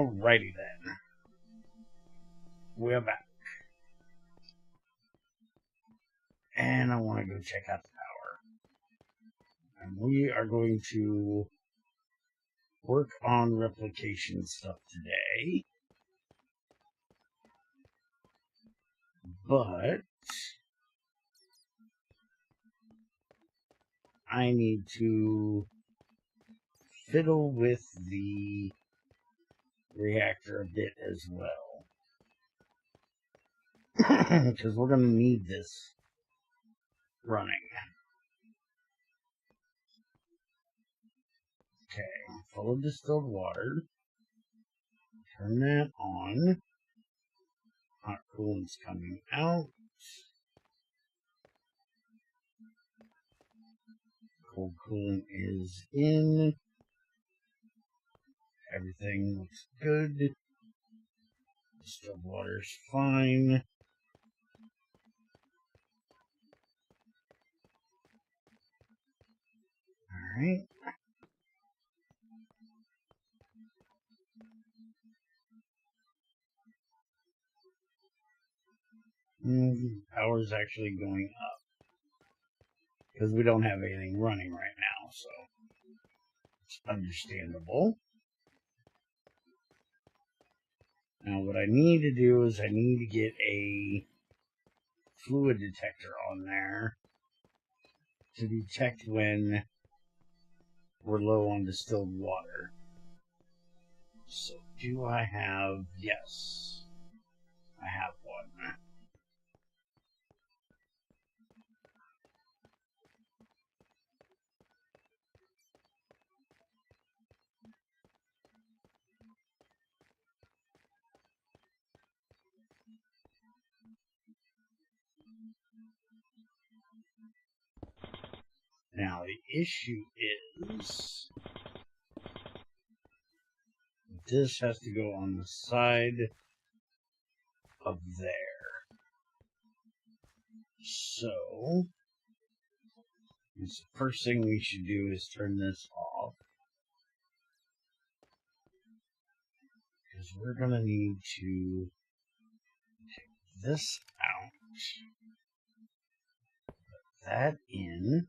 Alrighty then. We're back. And I want to go check out the power. And we are going to work on replication stuff today. But I need to fiddle with the reactor a bit as well. Because we're going to need this running. Okay, full of distilled water. Turn that on. Hot coolant's coming out. Cold coolant is in. Everything looks good. Distilled water's fine. Alright. Power's actually going up. Because we don't have anything running right now, so it's understandable. Now what I need to do is I need to get a fluid detector on there to detect when we're low on distilled water. So do I have... Yes, I have one. Now, the issue is this has to go on the side of there. So, the first thing we should do is turn this off. Because we're going to need to take this out. Put that in.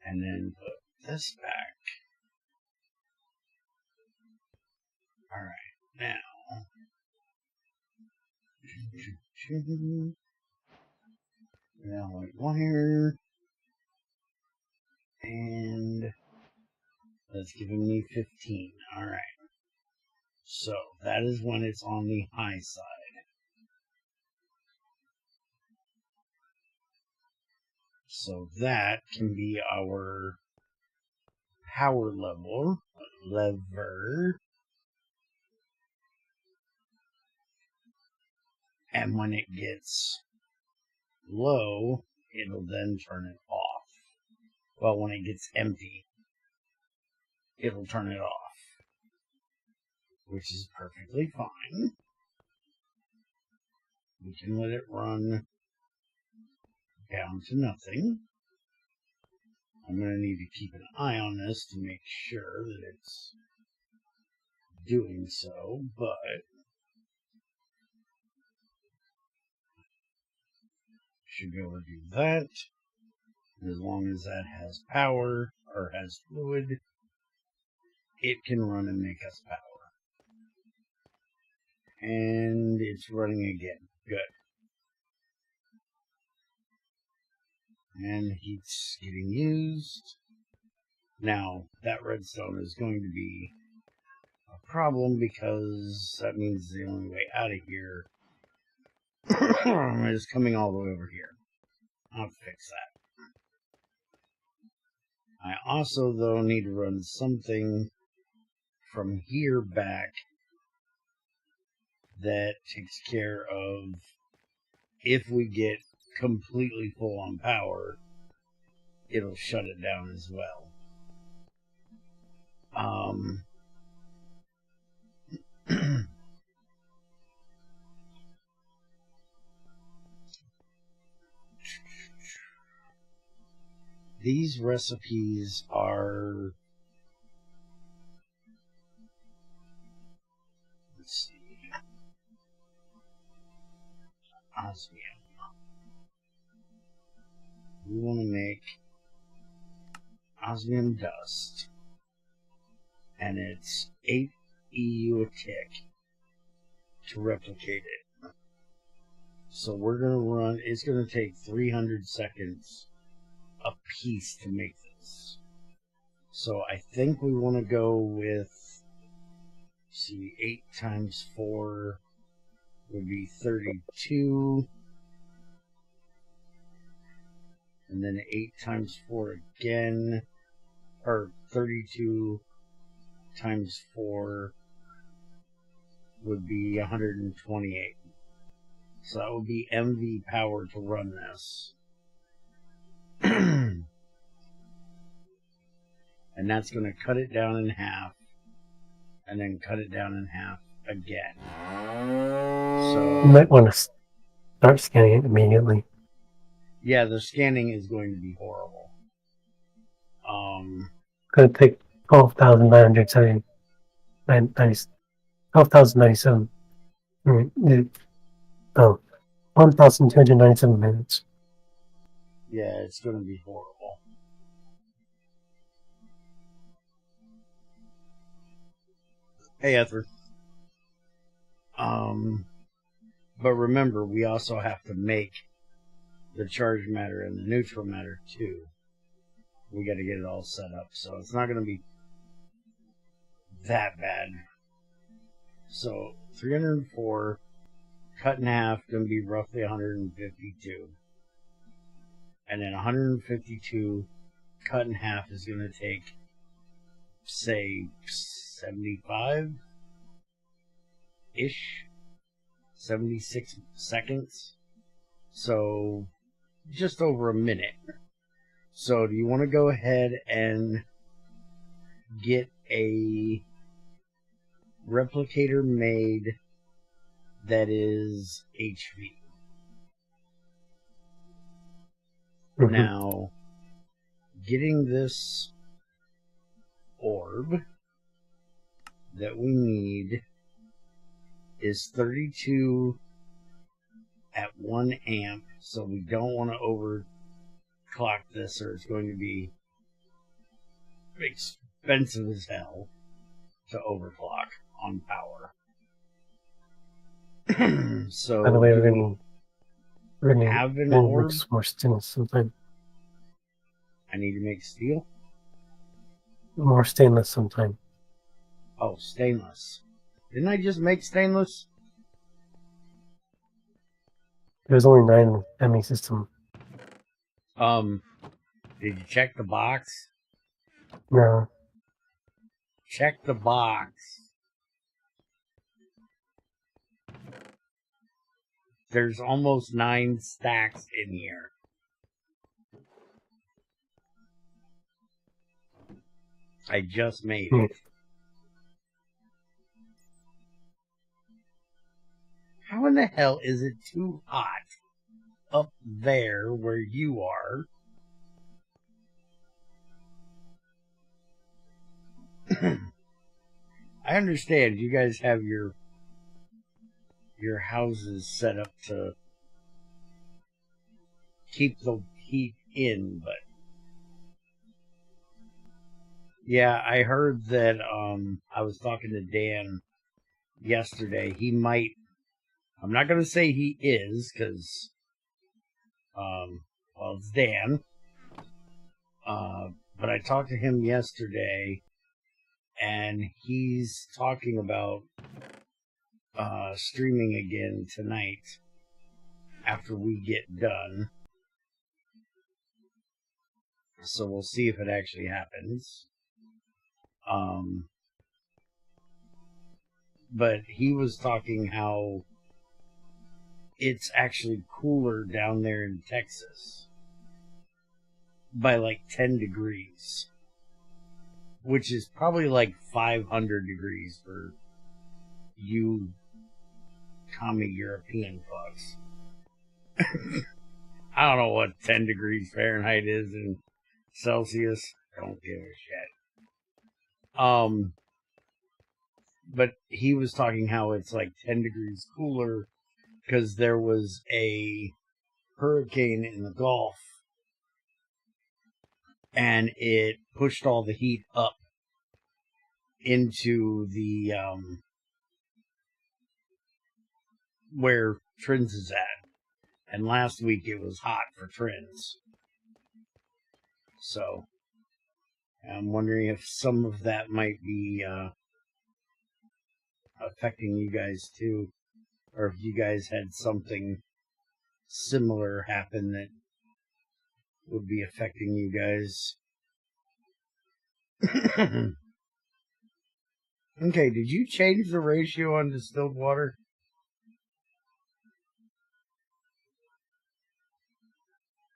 And then put this back. Alright, now. Now, like wire. And that's giving me 15. Alright. So, that is when it's on the high side. So that can be our power lever. And when it gets low, it'll then turn it off. Well, when it gets empty, it'll turn it off. Which is perfectly fine. We can let it run down to nothing. I'm going to need to keep an eye on this to make sure that it's doing so, but should be able to do that. As long as that has power, or has fluid, it can run and make us power. And it's running again. Good. And heat's getting used. Now, that redstone is going to be a problem because that means the only way out of here is coming all the way over here. I'll fix that. I also, though, need to run something from here back that takes care of if we get completely full on power, it'll shut it down as well. These recipes are osmium. We want to make osmium dust, and it's 8 EU a tick to replicate it. So we're going to run, it's going to take 300 seconds a piece to make this. So I think we want to go with, see, 8 times 4 would be 32. And then 8 times 4 again, or 32 times 4 would be 128. So that would be MV power to run this. And that's going to cut it down in half, and then cut it down in half again. So you might want to start scanning it immediately. Yeah, the scanning is going to be horrible. It's going to take 12,997. 12,097. Oh, 1,297 minutes. Yeah, it's going to be horrible. Hey, Ether. But remember, we also have to make the charged matter and the neutral matter too. We got to get it all set up, so it's not going to be that bad. So 304 cut in half going to be roughly 152, and then 152 cut in half is going to take, say, 75 ish, 76 seconds. So just over a minute. So do you want to go ahead and get a replicator made that is HV? Mm-hmm. Now, getting this orb that we need is 32 at 1 amp, so we don't want to overclock this or it's going to be expensive as hell to overclock on power. So, By the way, we're going have an to orb? make some more stainless sometime. I need to make steel? More stainless sometime. Oh, stainless. Didn't I just make stainless? There's only 9 in ME system. Did you check the box? No. Check the box. There's almost 9 stacks in here. I just made it. How in the hell is it too hot up there where you are? I understand you guys have your houses set up to keep the heat in, but yeah, I heard that I was talking to Dan yesterday. He might, I'm not going to say he is, because well, it's Dan, but I talked to him yesterday, and he's talking about streaming again tonight after we get done. So we'll see if it actually happens. But he was talking how it's actually cooler down there in Texas by like 10 degrees, which is probably like 500 degrees for you commie European fucks. I don't know what 10 degrees Fahrenheit is in Celsius. Don't give a shit. But he was talking how it's like 10 degrees cooler because there was a hurricane in the Gulf, and it pushed all the heat up into the where Trins is at. And last week it was hot for Trins. So I'm wondering if some of that might be affecting you guys too, or if you guys had something similar happen that would be affecting you guys. Okay, did you change the ratio on distilled water?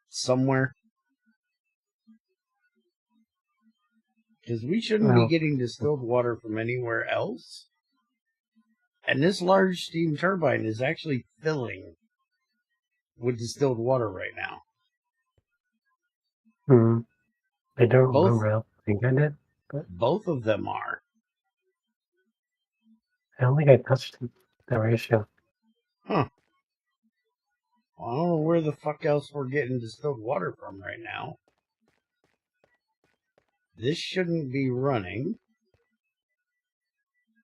Somewhere? Because we shouldn't be getting distilled water from anywhere else. And this large steam turbine is actually filling with distilled water right now. I don't remember. I don't think I did. But both of them are. I don't think I touched that ratio. Huh. Well, I don't know where the fuck else we're getting distilled water from right now. This shouldn't be running.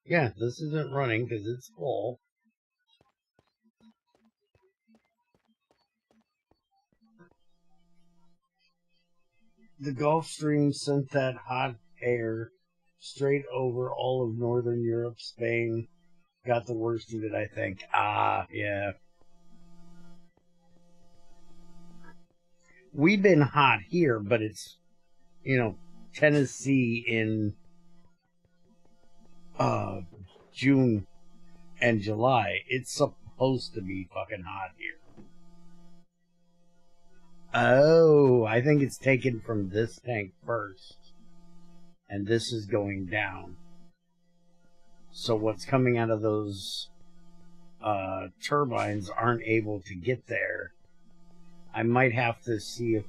Yeah, this isn't running because it's full. The Gulf Stream sent that hot air straight over all of Northern Europe. Spain got the worst of it, I think. Ah, yeah. We've been hot here, but it's, Tennessee in June and July. It's supposed to be fucking hot here. Oh, I think it's taken from this tank first. And this is going down. So what's coming out of those turbines aren't able to get there. I might have to see if...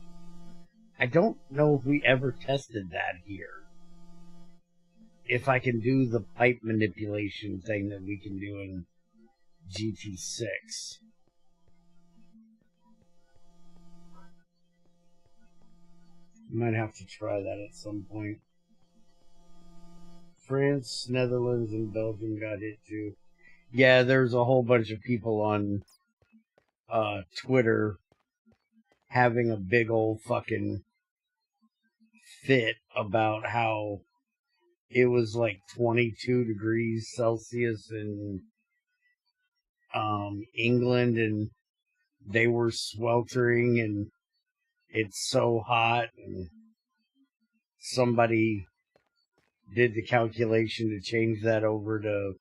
I don't know if we ever tested that here. If I can do the pipe manipulation thing that we can do in GT6. Might have to try that at some point. France, Netherlands, and Belgium got hit too. Yeah, there's a whole bunch of people on Twitter having a big old fucking fit about how it was like 22 degrees Celsius in England, and they were sweltering, and it's so hot, and somebody did the calculation to change that over to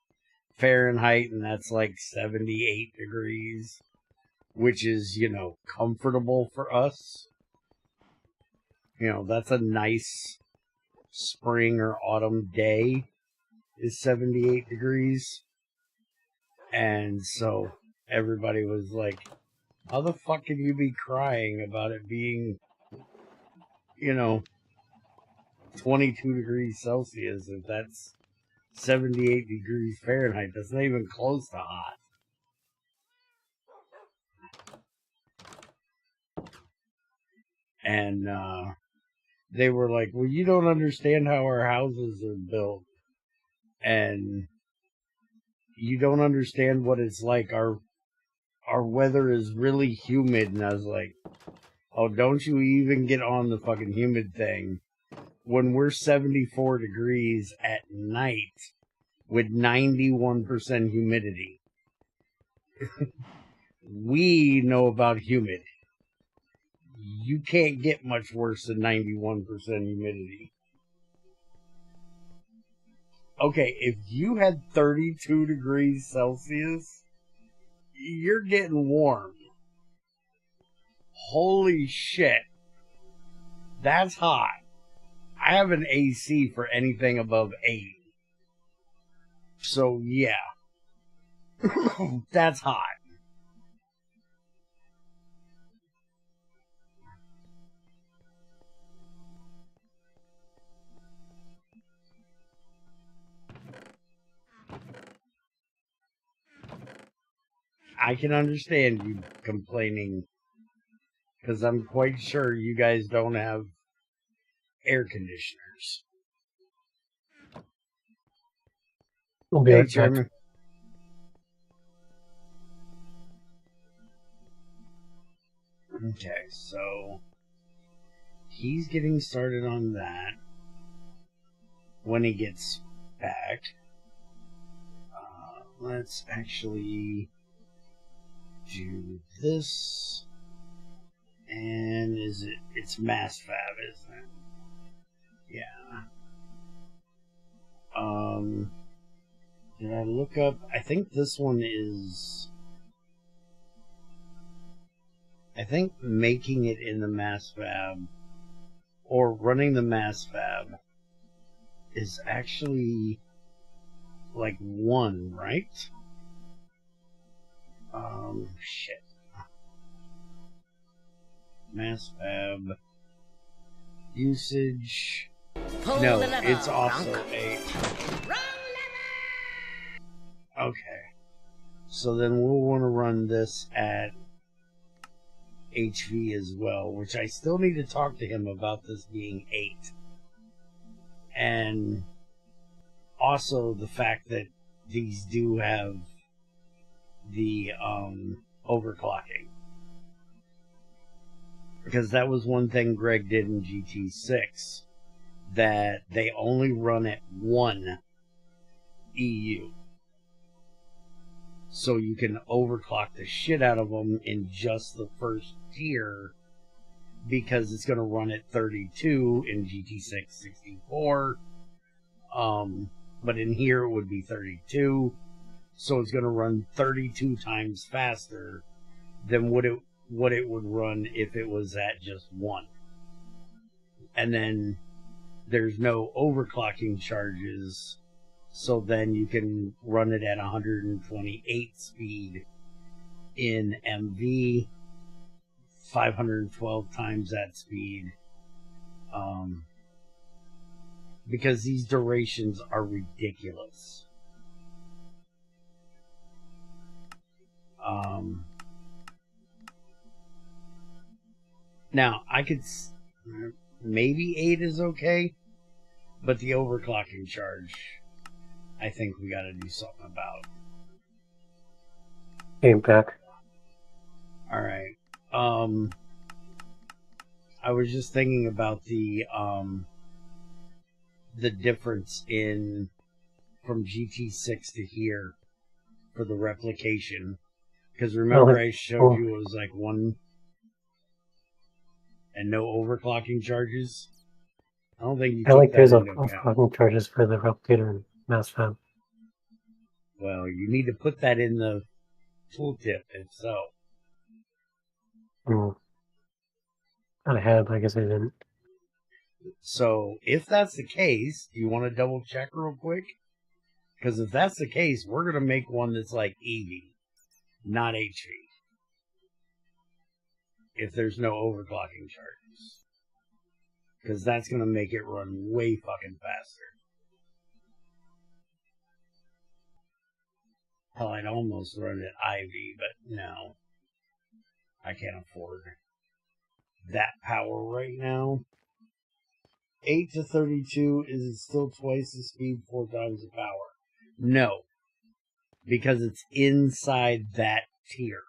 Fahrenheit, and that's like 78 degrees, which is, comfortable for us. That's a nice spring or autumn day, is 78 degrees. And so everybody was like, how the fuck can you be crying about it being, 22 degrees Celsius if that's 78 degrees Fahrenheit? That's not even close to hot. And they were like, well, you don't understand how our houses are built. And you don't understand what it's like. Our weather is really humid. And I was like, oh, don't you even get on the fucking humid thing. When we're 74 degrees at night with 91% humidity. We know about humid. You can't get much worse than 91% humidity. Okay, if you had 32 degrees Celsius, you're getting warm. Holy shit. That's hot. I have an AC for anything above 8. So, yeah. That's hot. I can understand you complaining, because I'm quite sure you guys don't have air conditioners. We'll be Hey, right back. Chairman. Okay, so he's getting started on that when he gets back. Let's actually do this. And it's mass fab, isn't it? Yeah. Did I look up? I think this one is. I think making it in the mass fab or running the mass fab is actually like 1, right? Shit. Mass fab usage. No, it's also 8. Okay. So then we'll want to run this at HV as well, which I still need to talk to him about this being 8. And also the fact that these do have the overclocking. Because that was one thing Greg did in GT6, that they only run at 1 EU. So you can overclock the shit out of them in just the first tier, because it's going to run at 32 in GT6 64. But in here it would be 32. So it's going to run 32 times faster than what it would run if it was at just 1. And then there's no overclocking charges, so then you can run it at 128 speed in MV, 512 times that speed, because these durations are ridiculous. Now, I could maybe 8 is okay, but the overclocking charge, I think we got to do something about. Came back. All right. I was just thinking about the difference in from GT6 to here for the replication, because remember I showed you it was like 1 and no overclocking charges. I don't think you took that into account. Overclocking charges for the replicator and mass fab. Well, you need to put that in the tooltip, if so. I had, but I guess I didn't. So, if that's the case, do you want to double check real quick? Because if that's the case, we're going to make one that's like EV, not HV. If there's no overclocking charges. Because that's going to make it run way fucking faster. Hell, I'd almost run it IV, but no. I can't afford that power right now. 8 to 32, is it still twice the speed, 4 times the power? No. Because it's inside that tier.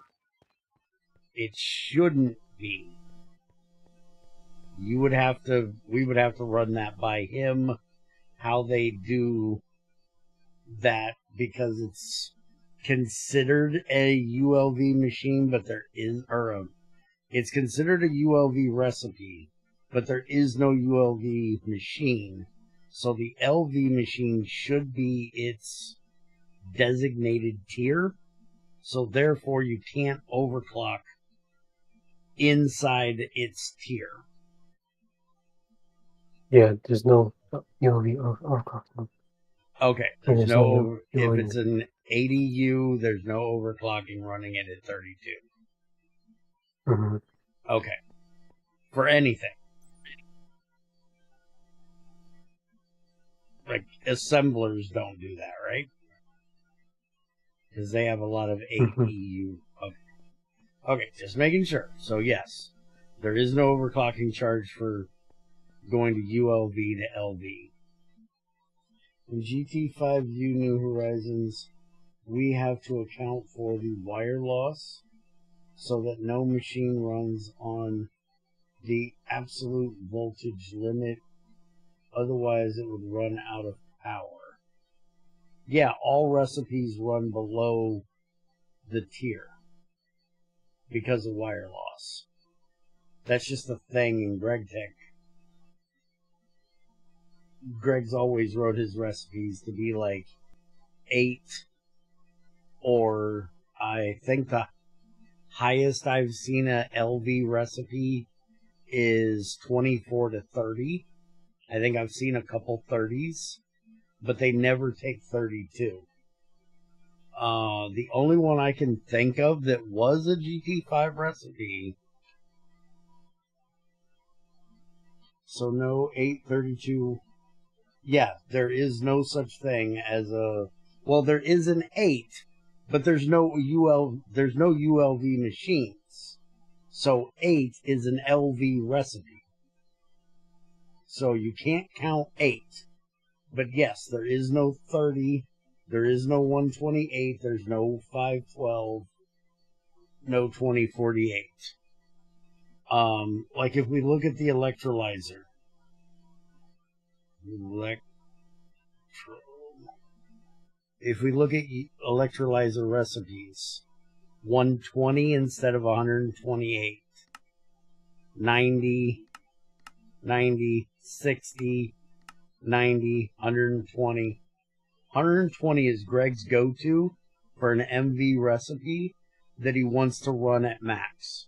It shouldn't be. We would have to run that by him, how they do that, because it's considered a ULV machine, but it's considered a ULV recipe, but there is no ULV machine. So the LV machine should be its designated tier. So therefore you can't overclock inside its tier. Yeah, there's no ULV overclocking. Okay, there's no if it's an 80U, there's no overclocking running it at 32. Mm-hmm. Okay. For anything. Like, assemblers don't do that, right? Because they have a lot of 8EU Okay, just making sure. So yes, there is no overclocking charge for going to ULV to LV. In GT5 New Horizons, we have to account for the wire loss so that no machine runs on the absolute voltage limit. Otherwise, it would run out of power. Yeah, all recipes run below the tier because of wire loss. That's just a thing in GregTech. Greg's always wrote his recipes to be like 8, or I think the highest I've seen a LV recipe is 24 to 30. I think I've seen a couple 30s, but they never take 32. The only one I can think of that was a GT5 recipe, so no 832. Yeah, there is no such thing as a, well, there is an 8, but there's no ULV machines. So 8 is an LV recipe. So you can't count 8. But yes, there is no 30, there is no 128, there's no 512, no 2048. Like if we look at the electrolyzer, if we look at electrolyzer recipes, 120 instead of 128, 90, 90, 60, 90, 120. 120 is Greg's go-to for an MV recipe that he wants to run at max.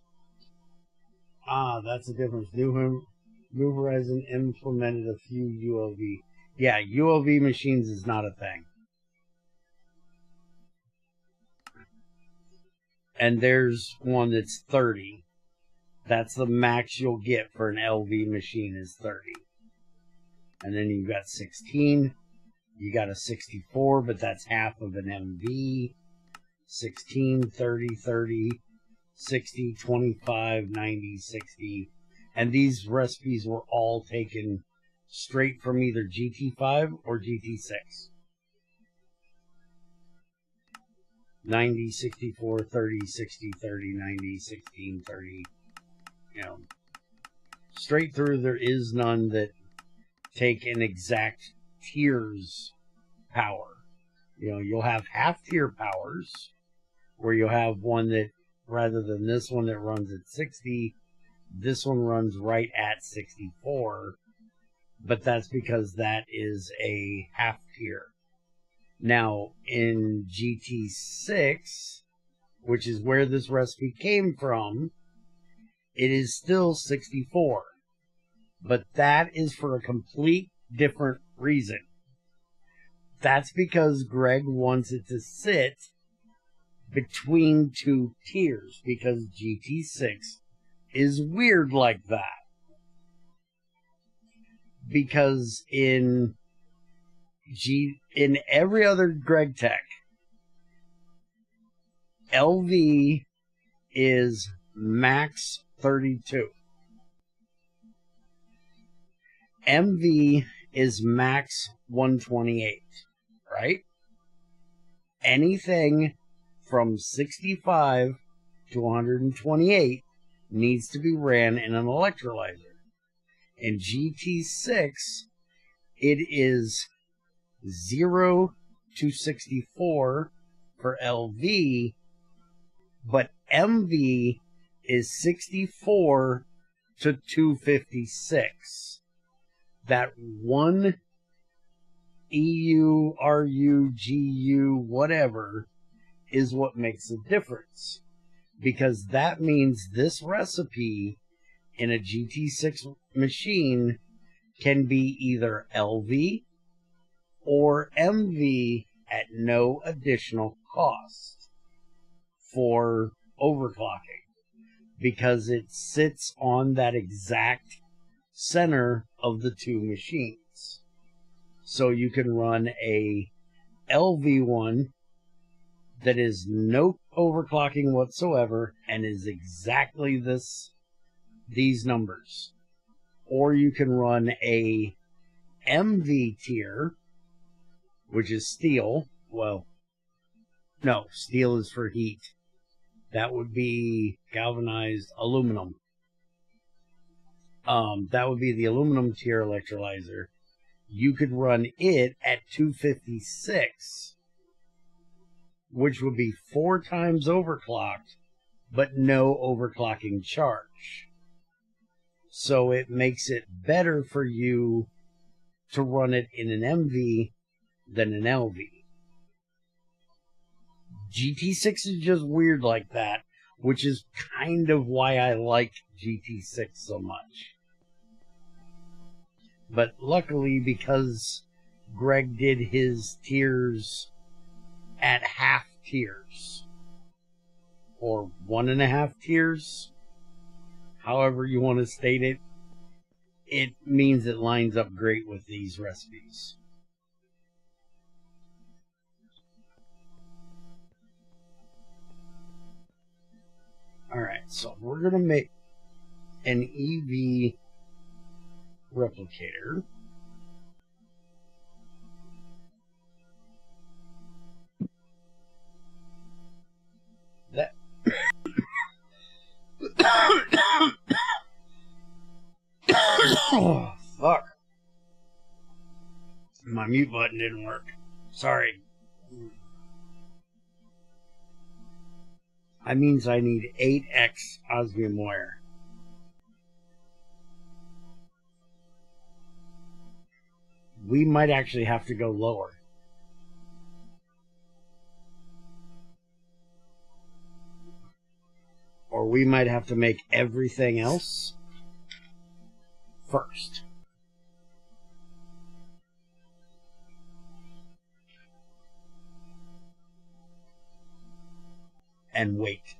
Ah, that's the difference. New Horizon implemented a few ULV. Yeah, ULV machines is not a thing. And there's one that's 30. That's the max you'll get for an LV machine is 30. And then you've got 16. You got a 64, but that's half of an MV. 16, 30, 30, 60, 25, 90, 60. And these recipes were all taken straight from either GT5 or GT6. 90, 64, 30, 60, 30, 90, 16, 30. You know, straight through, there is none that take an exact tier's power. You know, you'll have half tier powers, where you'll have one that, rather than this one that runs at 60, this one runs right at 64, but that's because that is a half tier. Now, in GT6, which is where this recipe came from, it is still 64, but that is for a complete different reason. That's because Greg wants it to sit between two tiers, because GT6 is weird like that. Because in every other GregTech, LV is max 32. MV is max 128, right? Anything from 65 to 128 needs to be ran in an electrolyzer. In GT6, it is 0 to 64 for LV, but MV is 64 to 256. That one EU, RU, GU, whatever, is what makes the difference. Because that means this recipe in a GT6 machine can be either LV or MV at no additional cost for overclocking, because it sits on that exact center of the two machines. So you can run a LV one that is no overclocking whatsoever and is exactly these numbers. Or you can run a MV tier, which is steel. Well, no, steel is for heat. That would be galvanized aluminum. That would be the aluminum tier electrolyzer. You could run it at 256, which would be 4 times overclocked, but no overclocking charge. So it makes it better for you to run it in an MV than an LV. GT6 is just weird like that, which is kind of why I like GT6 so much. But luckily, because Greg did his tiers at half tiers, or 1.5 tiers, however you want to state it, it means it lines up great with these recipes. Alright, so we're going to make an EV replicator. That oh, fuck. My mute button didn't work. Sorry. That means I need 8x osmium wire. We might actually have to go lower. Or we might have to make everything else first. And wait.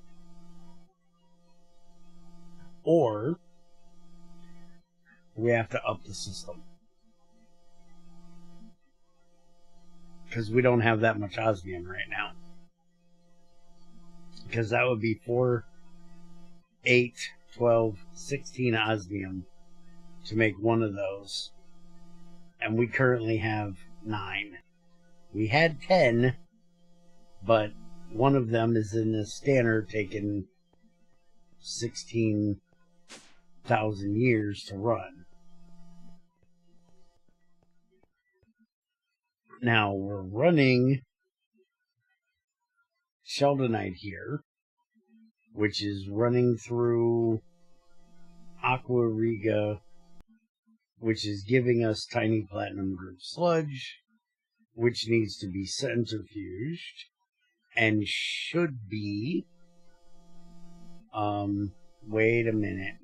Or we have to up the system. Because we don't have that much osmium right now. Because that would be 4, 8, 12, 16 osmium to make one of those. And we currently have 9. We had 10, but one of them is in the scanner taking 16,000 years to run. Now we're running Sheldonite here, which is running through Aqua Riga, which is giving us tiny platinum group sludge, which needs to be centrifuged and should be wait a minute.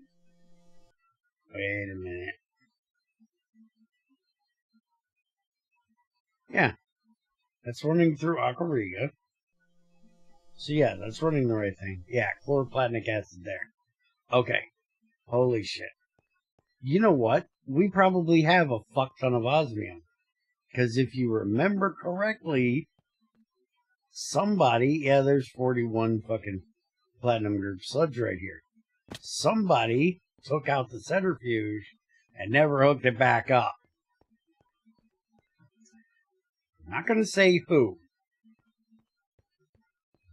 Yeah, that's running through Aqua Riga. So yeah, that's running the right thing. Yeah, chloroplatinum acid there. Okay. Holy shit. You know what? We probably have a fuck ton of osmium. Because if you remember correctly, somebody, yeah, there's 41 fucking platinum group sludge right here. Somebody took out the centrifuge and never hooked it back up. I'm not going to say who,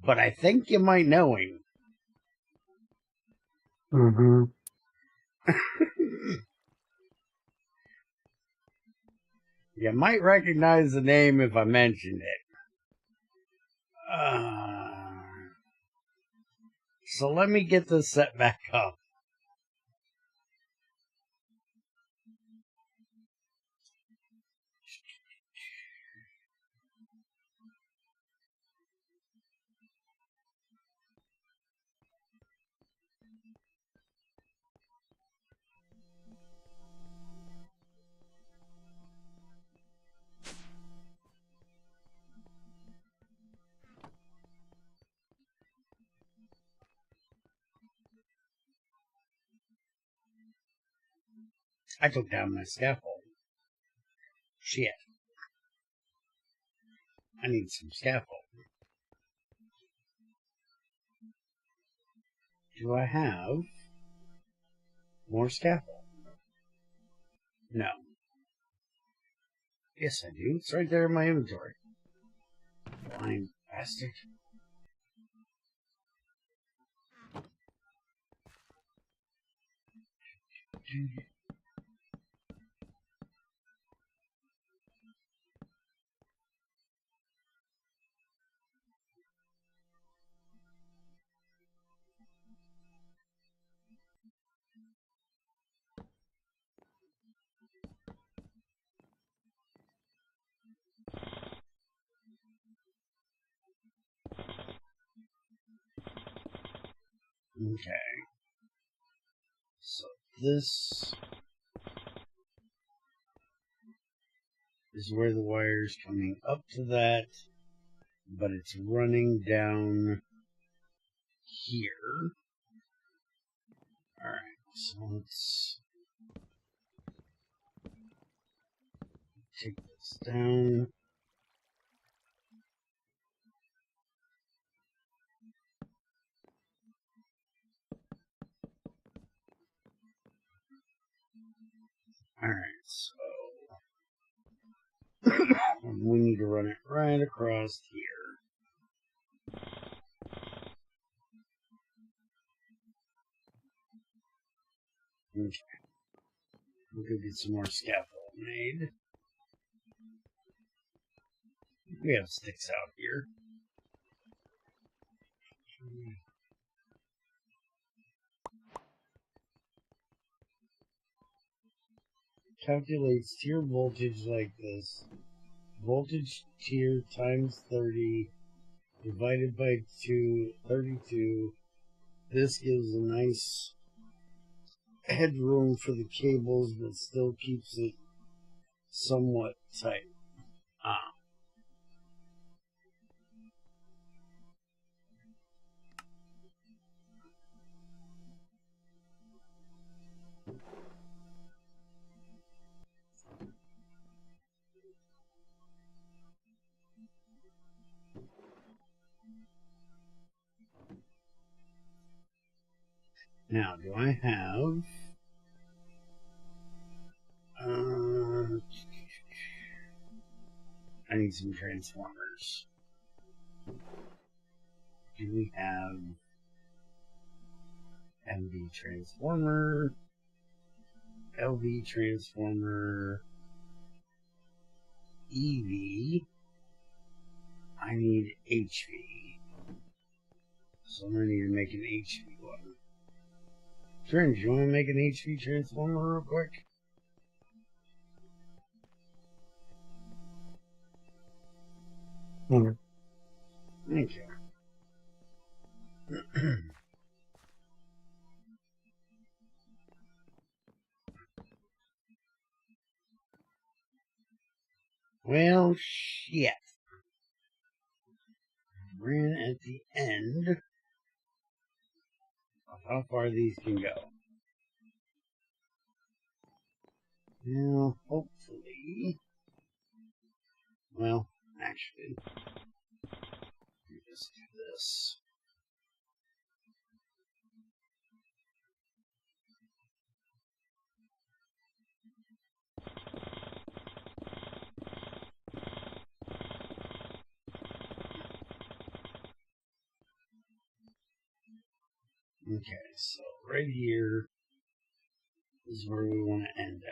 but I think you might know him. Mm-hmm. You might recognize the name if I mentioned it. So let me get this set back up. I took down my scaffold. Shit. I need some scaffold. Do I have more scaffold? No. Yes, I do. It's right there in my inventory. Blind bastard. Okay. So this is where the wire's coming up to that, but it's running down here. Alright, so let's take this down. Alright, so we need to run it right across here. Okay. We'll go get some more scaffold made. We have sticks out here. Calculates tier voltage like this. Voltage tier times 30 divided by 32. This gives a nice headroom for the cables, but still keeps it somewhat tight. Now, do I have... I need some transformers. Do we have MV transformer, LV transformer, EV? I need HV. So I'm going to need to make an HV one. Trent, do you want to make an HV transformer real quick? Yeah. Thank you. Well, shit. Ran at the end of how far these can go. Now, hopefully... Well, actually... Let me just do this. Okay, so right here is where we want to end at.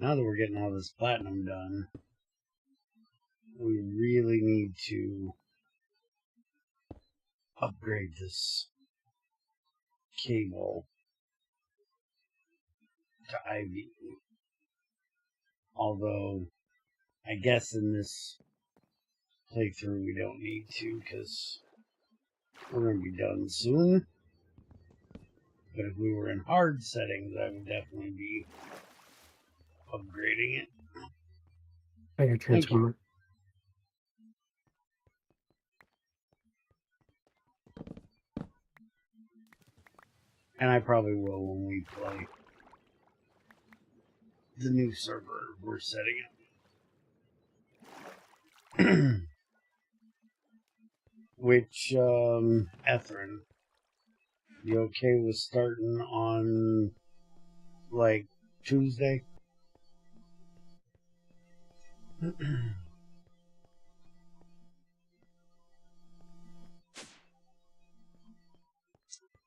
Now that we're getting all this platinum done, we really need to upgrade this cable to IV. Although, I guess in this playthrough we don't need to, because we're going to be done soon. But if we were in hard settings, I would definitely be upgrading it. Your transformer. And I probably will when we play the new server we're setting up. Which, Ethrin, you okay with starting on, like, Tuesday?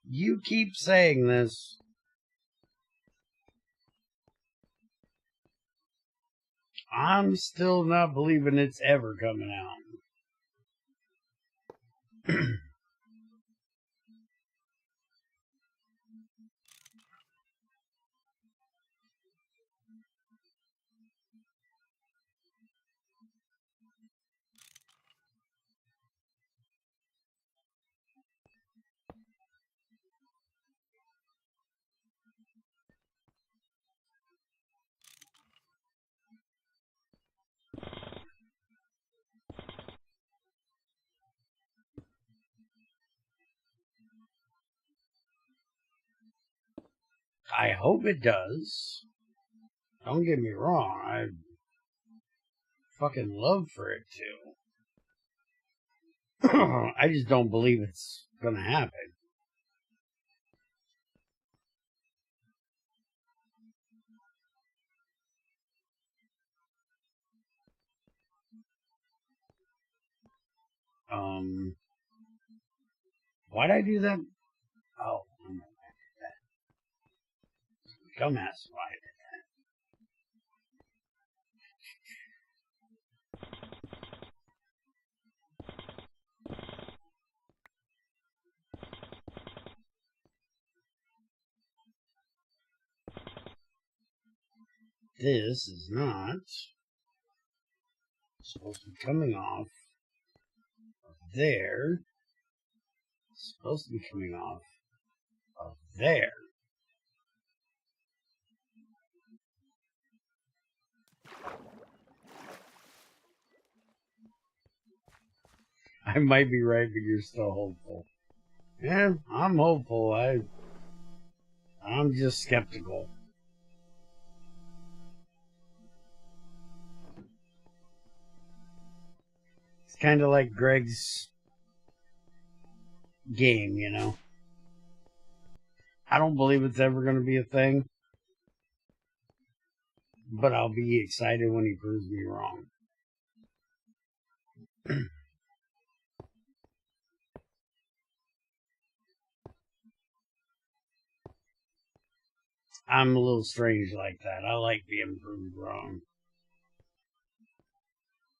You keep saying this. I'm still not believing it's ever coming out. I hope it does. Don't get me wrong. I fucking love for it to. I just don't believe it's gonna happen. Why'd I do that? Oh, I'm not mad at that. Dumbass, why did that? This is not supposed to be coming off of there. It's supposed to be coming off of there. I might be right, but you're still hopeful. Yeah, I'm hopeful. I'm just skeptical. It's kind of like Greg's game, you know? I don't believe it's ever going to be a thing, but I'll be excited when he proves me wrong. I'm a little strange like that. I like being proved wrong.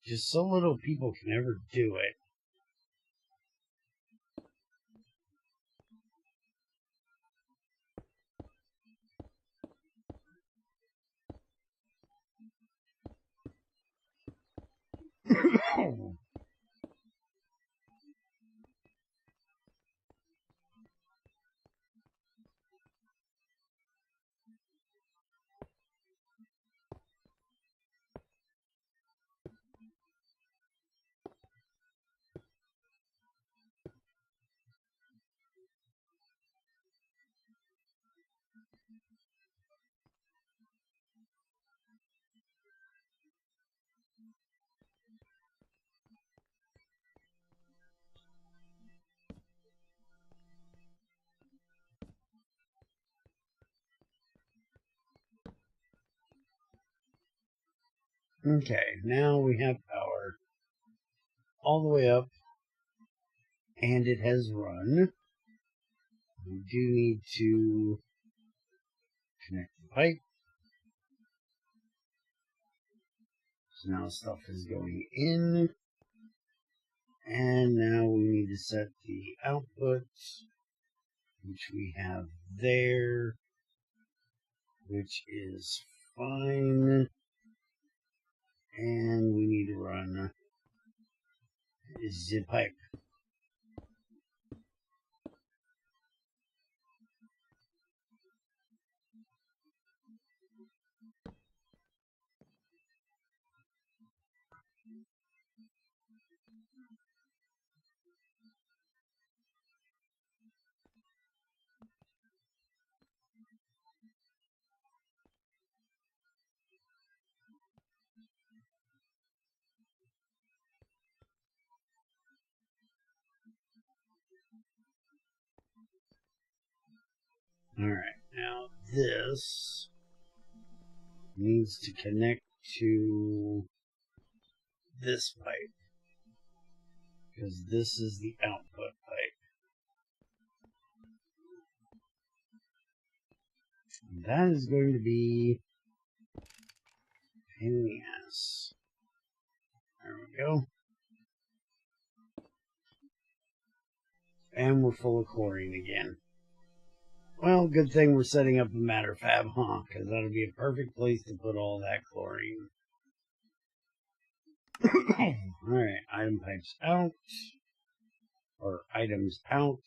Just so little people can ever do it. Okay, now we have power all the way up, and it has run. We do need to connect the pipe. So now stuff is going in. And now we need to set the output, which we have there, which is fine. And we need to run zip pipe. Alright, now this needs to connect to this pipe, because this is the output pipe. And that is going to be a pain in the ass. There we go. And we're full of chlorine again. Well, good thing we're setting up a matter fab, huh? Because that'll be a perfect place to put all that chlorine. Alright, item pipes out. Or items out.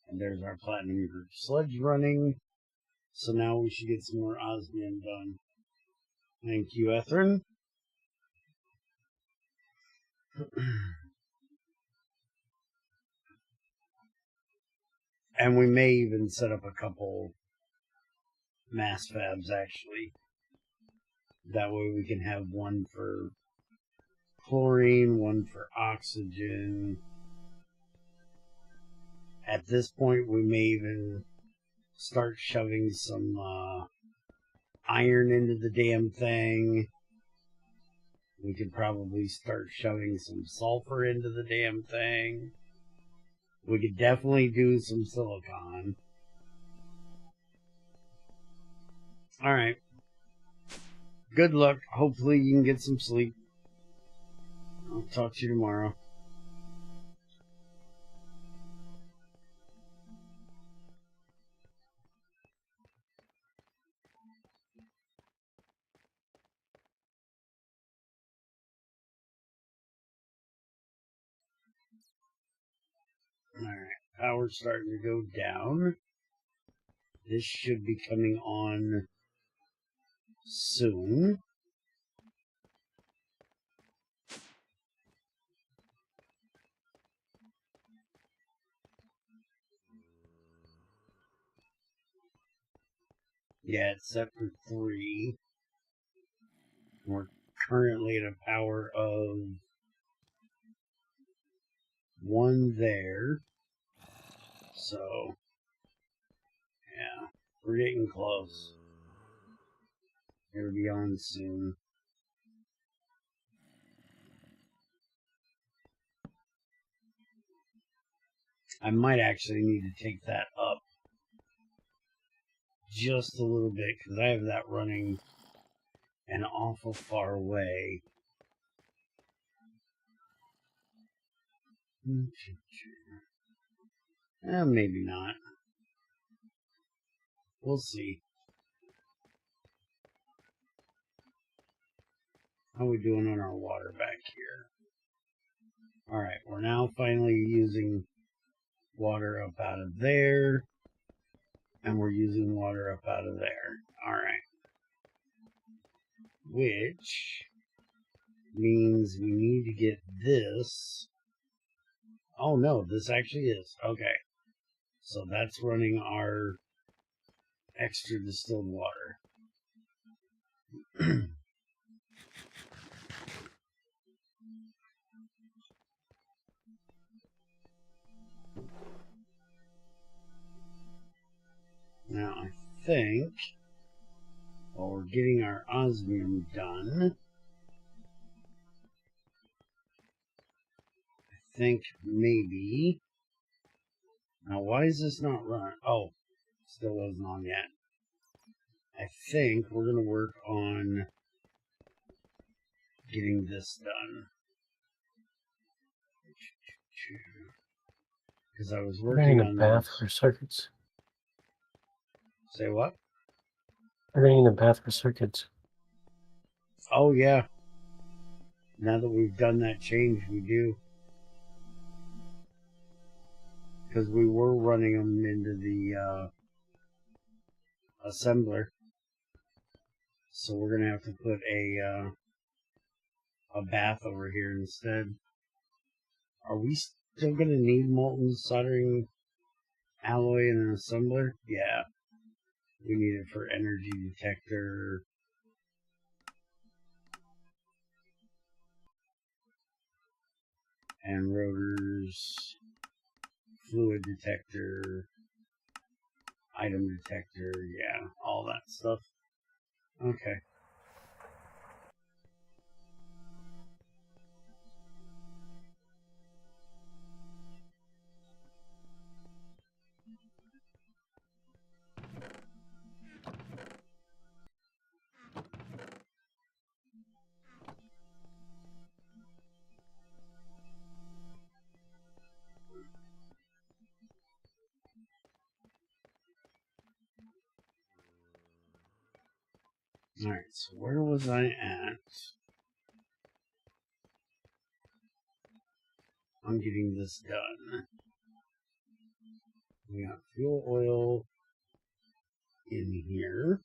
And there's our platinum group sludge running. So now we should get some more osmium done. Thank you, Ethrin. And we may even set up a couple mass fabs, actually. That way we can have one for chlorine, one for oxygen. At this point, we may even start shoving some iron into the damn thing. We could probably start shoving some sulfur into the damn thing. We could definitely do some silicon. Alright. Good luck. Hopefully you can get some sleep. I'll talk to you tomorrow. Alright. Power's starting to go down. This should be coming on soon. Yeah, it's set for 3. We're currently at a power of 1 there. So, yeah, we're getting close. It'll be on soon. I might actually need to take that up just a little bit, because I have that running an awful far away. Maybe not. We'll see. How are we doing on our water back here? Alright, we're now finally using water up out of there. And we're using water up out of there. Alright. Which means we need to get this. Oh no, this actually is. Okay. So that's running our extra distilled water. Now I think while we're getting our osmium done, I think maybe. Now why is this not running? Oh, still wasn't on yet. I think we're going to work on getting this done. Because I was working on the bath for circuits. Say what? We're going to need a bath for circuits. Oh yeah. Now that we've done that change, we do. Because we were running them into the assembler. So we're going to have to put a bath over here instead. Are we still going to need molten soldering alloy in an assembler? Yeah. We need it for energy detector. And rotors. Fluid detector. Item detector, yeah, all that stuff. Okay. Alright, so where was I at? I'm getting this done. We got fuel oil in here.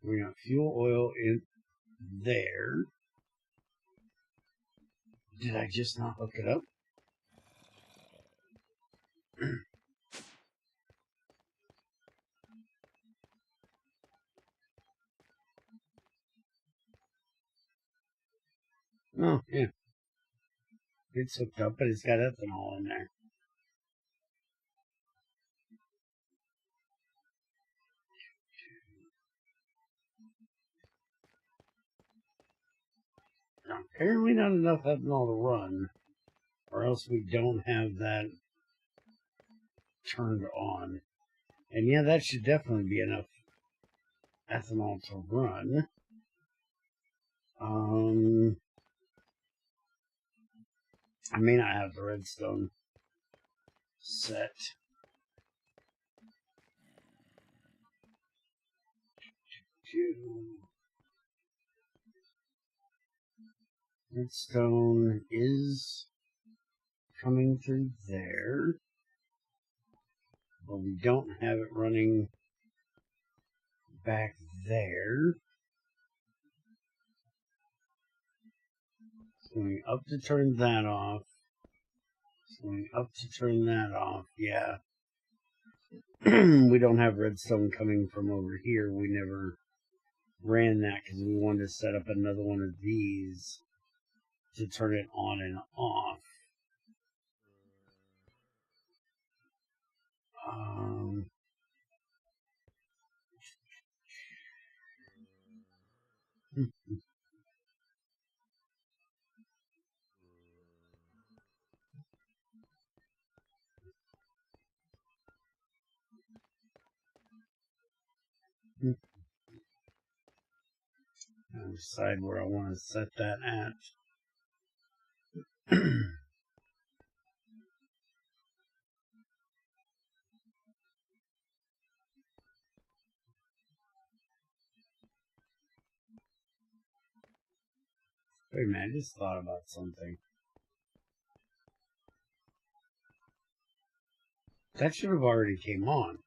We got fuel oil in there. Did I just not hook it up? Oh, yeah. It's hooked up, but it's got ethanol in there. Now, apparently not enough ethanol to run, or else we don't have that turned on. And yeah, that should definitely be enough ethanol to run. I may not have the redstone set. Redstone is coming through there, but we don't have it running back there. Going up to turn that off. Going up to turn that off. Yeah. We don't have redstone coming from over here. We never ran that because we wanted to set up another one of these to turn it on and off. I'll decide where I want to set that at. Wait a minute, I just thought about something. That should have already came on.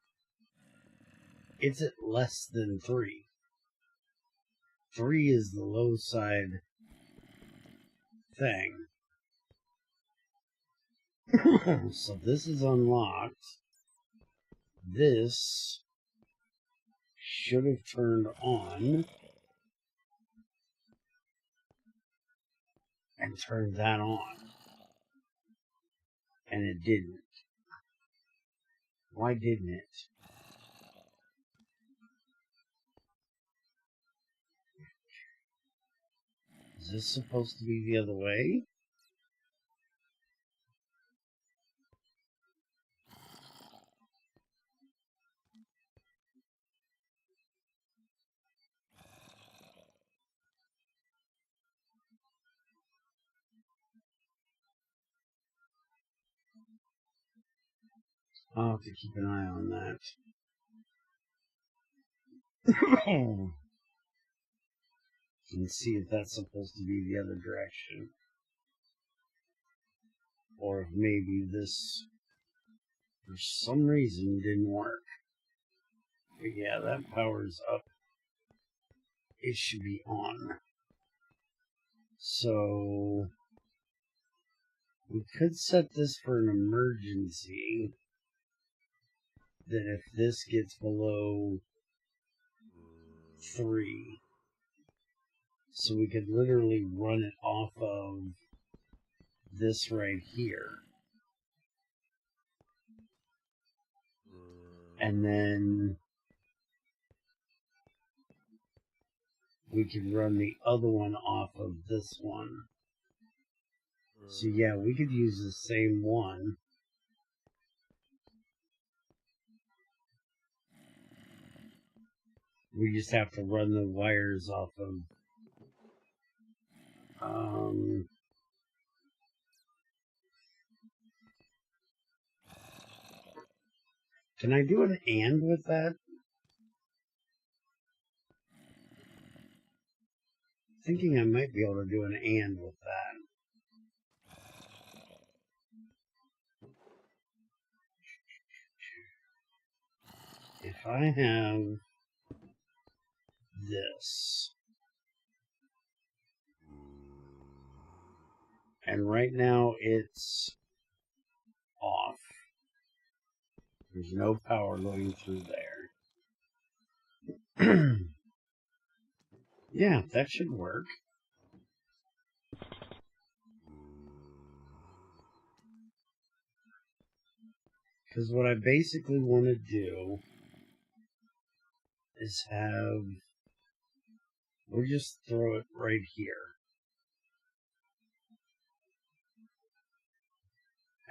It's at less than 3. 3 is the low side thing. So this is unlocked. This should have turned on and turned that on. And it didn't. Why didn't it? Is this supposed to be the other way? I'll have to keep an eye on that. And see if that's supposed to be the other direction. Or if maybe this, for some reason, didn't work. But yeah, that power's up. It should be on. So we could set this for an emergency. That if this gets below 3, so we could literally run it off of this right here. And then we can run the other one off of this one. So yeah, we could use the same one. We just have to run the wires off of can I do an AND with that? Thinking I might be able to do an AND with that. If I have this, and right now it's off. There's no power going through there. Yeah, that should work. Because what I basically want to do is we'll just throw it right here.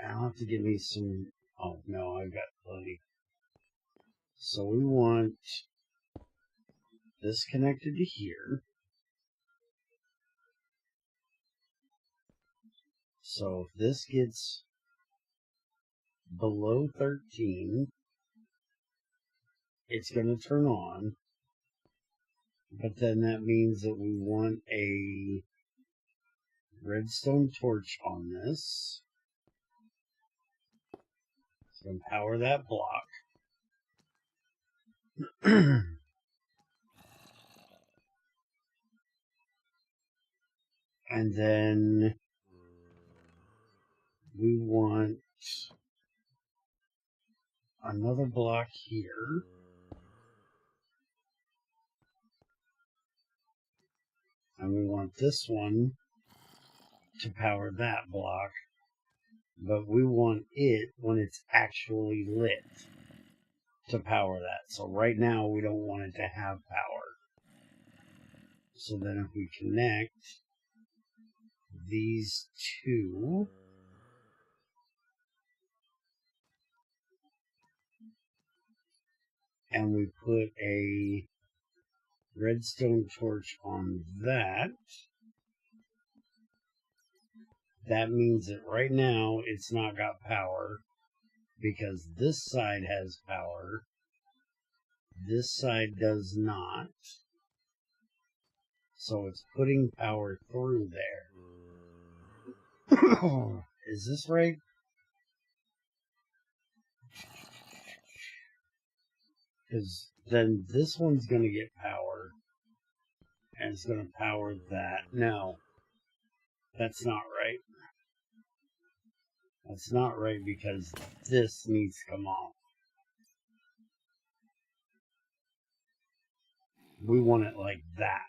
I'll have to give me some, oh no, I've got plenty. So we want this connected to here. So if this gets below 13, it's going to turn on. But then that means that we want a redstone torch on this. It's going to power that block. And then we want another block here. And we want this one to power that block. But we want it when it's actually lit to power that. So right now we don't want it to have power. So then if we connect these two, and we put a redstone torch on that, that means that right now it's not got power because this side has power. This side does not. So it's putting power through there. Is this right? Because then this one's going to get power. And it's going to power that. No. That's not right. That's not right because this needs to come off. We want it like that.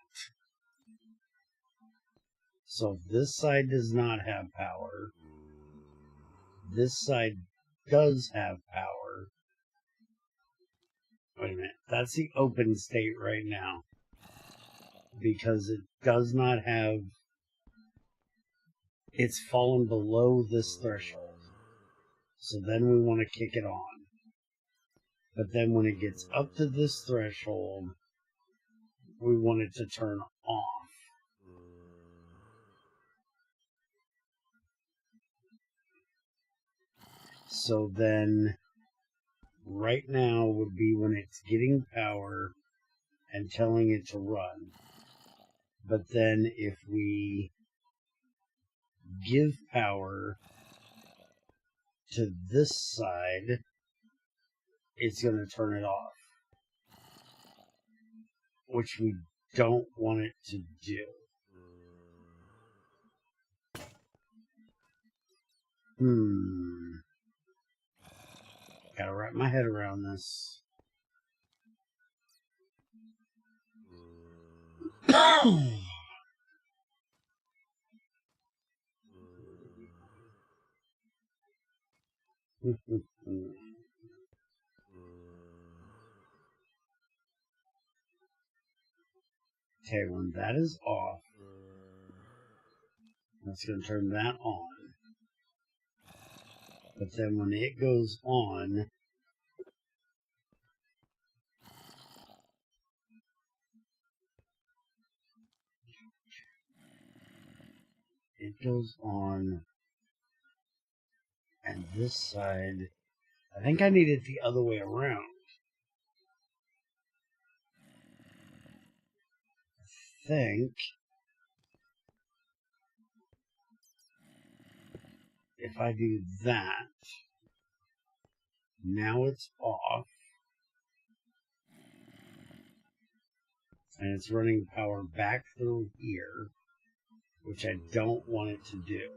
So if this side does not have power, this side does have power. Wait a minute. That's the open state right now. Because it does not have... It's fallen below this threshold. So then we want to kick it on. But then when it gets up to this threshold, we want it to turn off. So then, right now would be when it's getting power and telling it to run. But then if we give power to this side, it's going to turn it off. Which we don't want it to do. Gotta wrap my head around this. Okay, when that is off, that's going to turn that on. But then when it goes on, it goes on, and this side, I think I need it the other way around. I think if I do that, now it's off, and it's running power back through here, which I don't want it to do.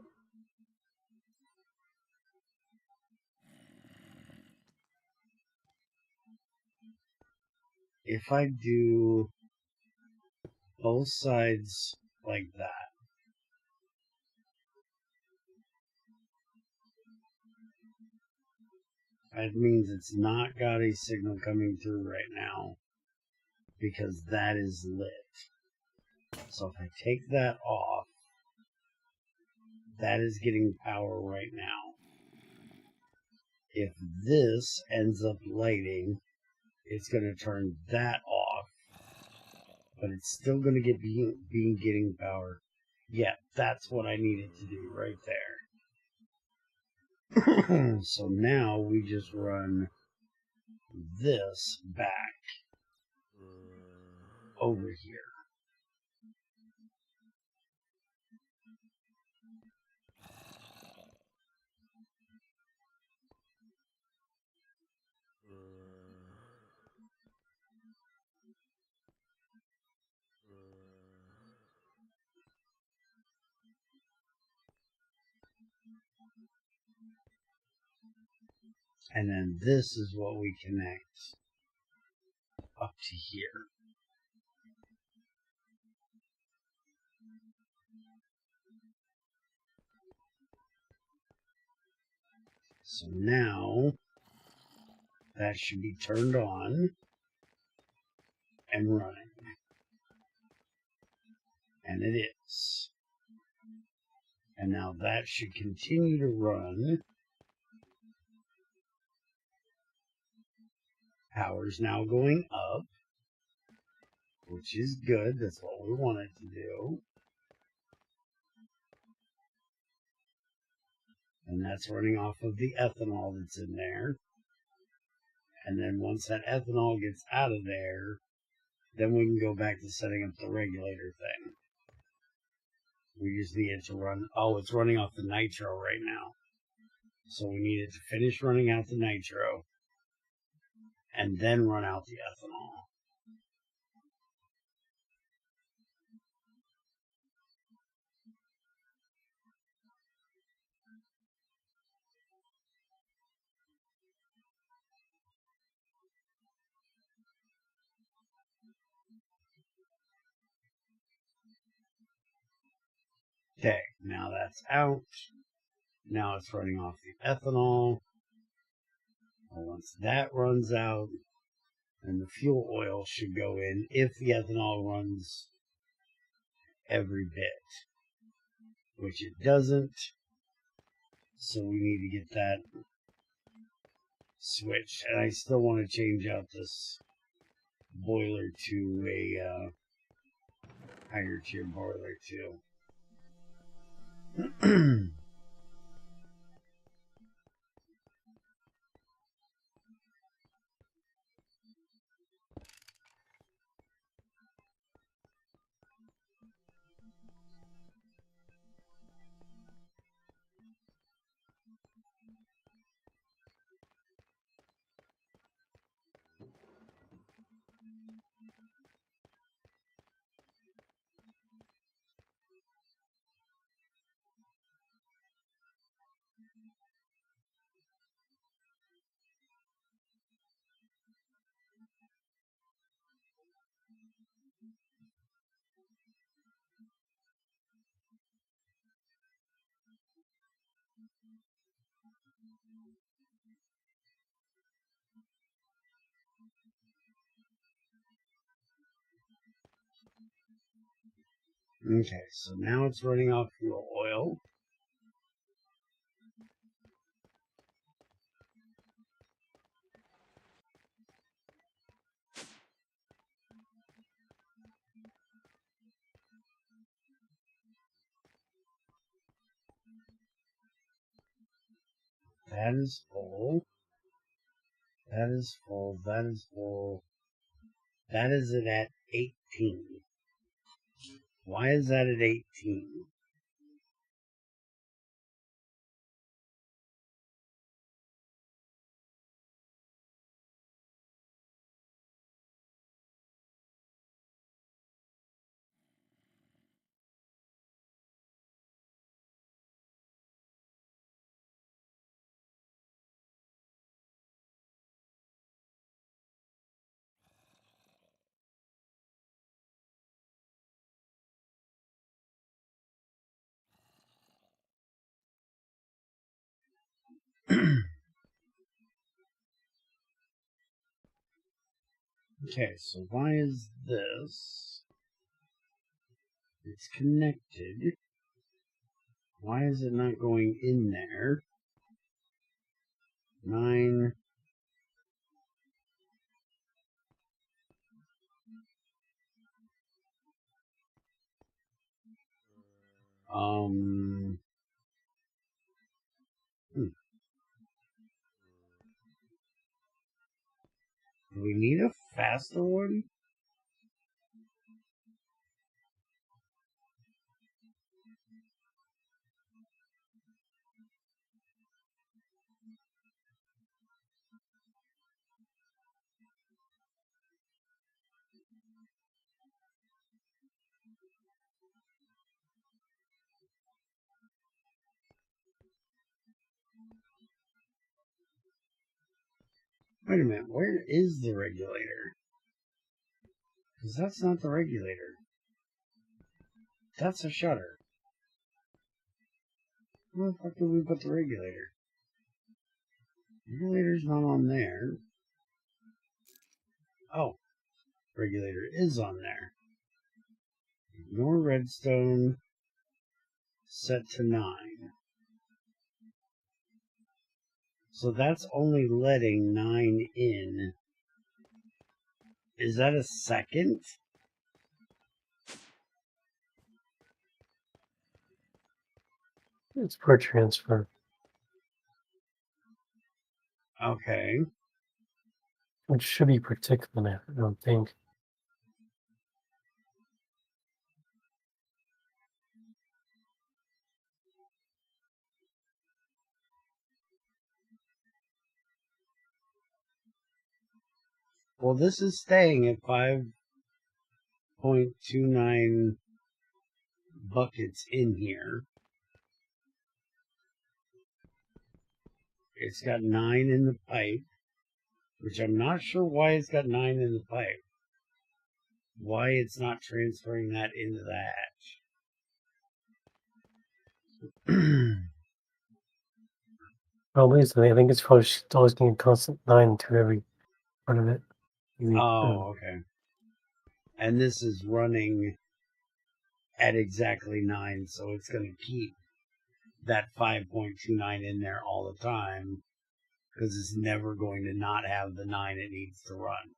If I do both sides like that, that means it's not got a signal coming through right now because that is lit. So if I take that off, that is getting power right now. If this ends up lighting, it's going to turn that off, but it's still going to get getting power. Yeah, that's what I needed to do right there. So now we just run this back over here. And then this is what we connect up to here. So now that should be turned on and running. And it is. And now that should continue to run. Power's now going up, which is good. That's what we want it to do. And that's running off of the ethanol that's in there. And then once that ethanol gets out of there, then we can go back to setting up the regulator thing. We just need it to run. Oh, it's running off the nitro right now. So we need it to finish running out the nitro and then run out the ethanol. Okay, now that's out. Now it's running off the ethanol. And once that runs out, then the fuel oil should go in if the ethanol runs every bit, which it doesn't. So we need to get that switched. And I still want to change out this boiler to a higher tier boiler too. Okay, so now it's running off fuel oil. That is full. That is full. That is full. That is it at 18. Why is that at 18? Okay, so why is this? It's connected. Why is it not going in there? 9. Do we need a faster one? Wait a minute, where is the regulator? Because that's not the regulator. That's a shutter. Where the fuck did we put the regulator? The regulator's not on there. Oh, regulator is on there. Ignore redstone. Set to 9. So that's only letting 9 in. Is that a second? It's for transfer. Okay. Which should be particulate, I don't think. Well, this is staying at 5.29 buckets in here. It's got 9 in the pipe, which I'm not sure why it's got 9 in the pipe. Why it's not transferring that into the hatch. Probably, so I think it's probably always getting a constant 9 to every part of it. Maybe, Oh, okay. And this is running at exactly 9, so it's going to keep that 5.29 in there all the time because it's never going to not have the 9 it needs to run.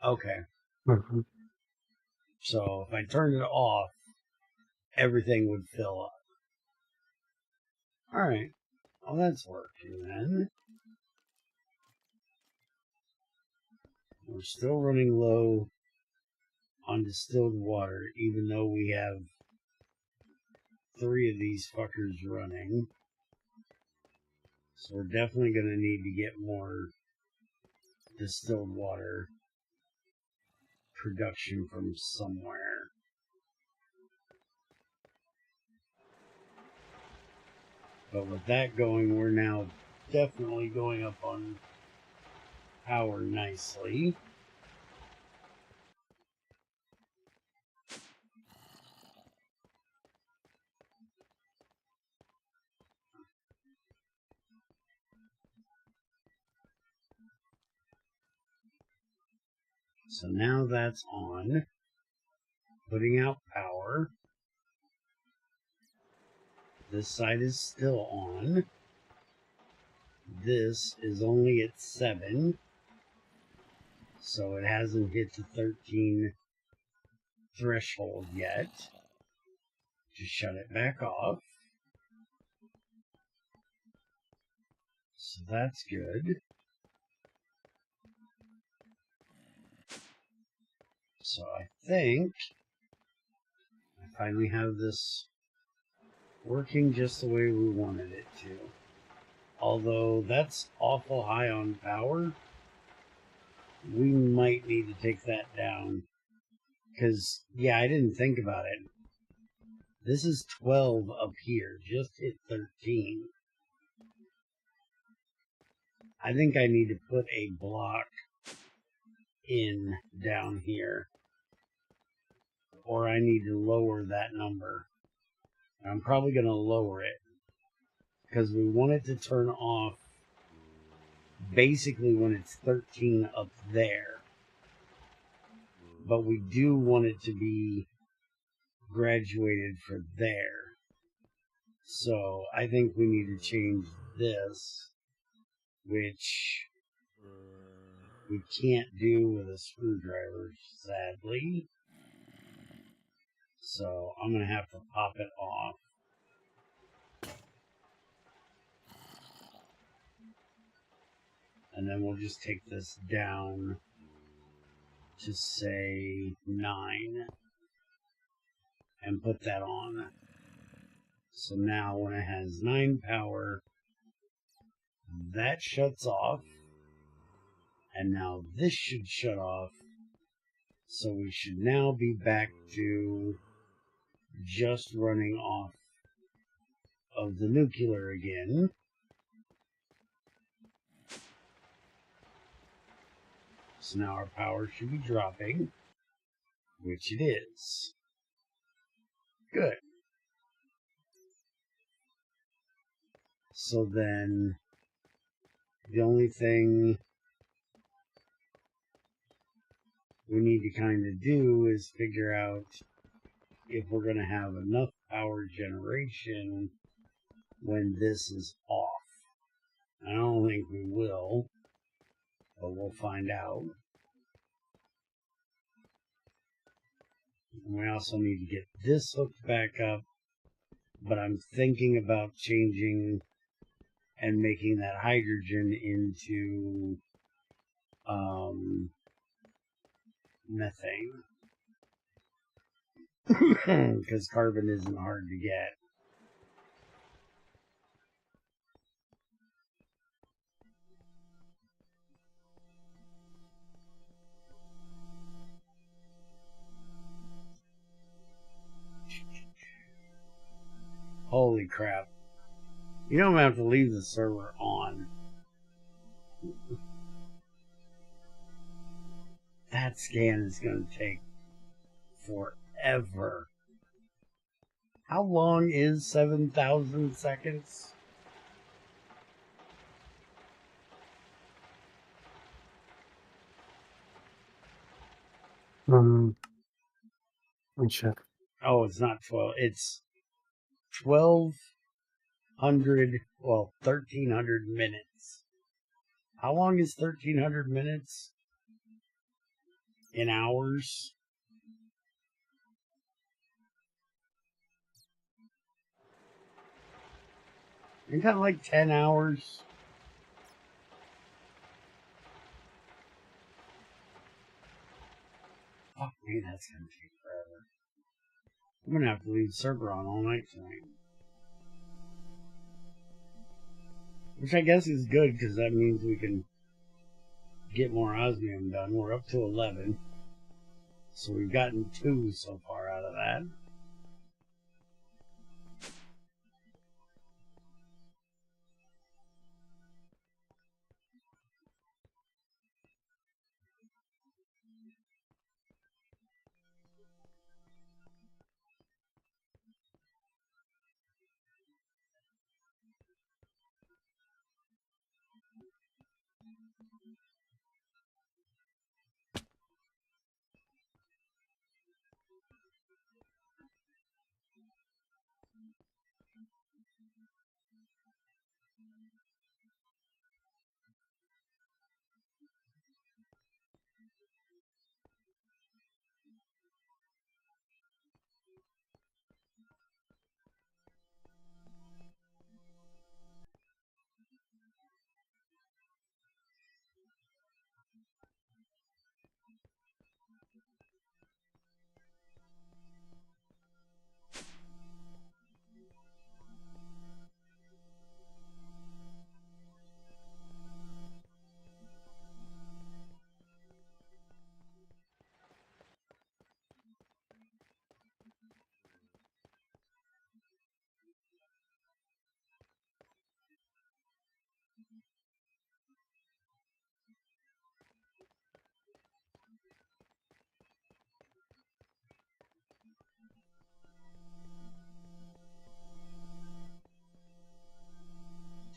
Okay. Mm-hmm. So if I turned it off, everything would fill up. Alright. Well, that's working then. We're still running low on distilled water, even though we have 3 of these fuckers running. So we're definitely going to need to get more distilled water production from somewhere. But with that going, we're now definitely going up on power nicely. So now that's on. putting out power. This side is still on. This is only at 7, so it hasn't hit the 13 threshold yet. Just shut it back off. So that's good. So I think I finally have this working just the way we wanted it to. Although that's awful high on power, we might need to take that down. Because, yeah, I didn't think about it. This is 12 up here, just hit 13. I think I need to put a block in down here. Or I need to lower that number. I'm probably going to lower it. Because we want it to turn off basically when it's 13 up there. But we do want it to be graduated for there. So I think we need to change this, which we can't do with a screwdriver, sadly. So I'm going to have to pop it off. And then we'll just take this down to say 9 and put that on. So now when it has 9 power, that shuts off. And now this should shut off. So we should now be back to just running off of the nuclear again. So now our power should be dropping, which it is. Good. So then the only thing we need to kind of do is figure out if we're going to have enough power generation when this is off. I don't think we will, but we'll find out. And we also need to get this hooked back up, but I'm thinking about changing and making that hydrogen into methane. Because carbon isn't hard to get. Holy crap. You don't have to leave the server on. That scan is going to take forever. How long is 7,000 seconds? Let me check. Oh, it's not 12. It's 1,200, well, 1,300 minutes. How long is 1,300 minutes? In hours? Ain't that like 10 hours? Fuck me, that's gonna take forever. I'm gonna have to leave the server on all night tonight. Which I guess is good, because that means we can get more osmium done. We're up to 11. So we've gotten 2 so far out of that.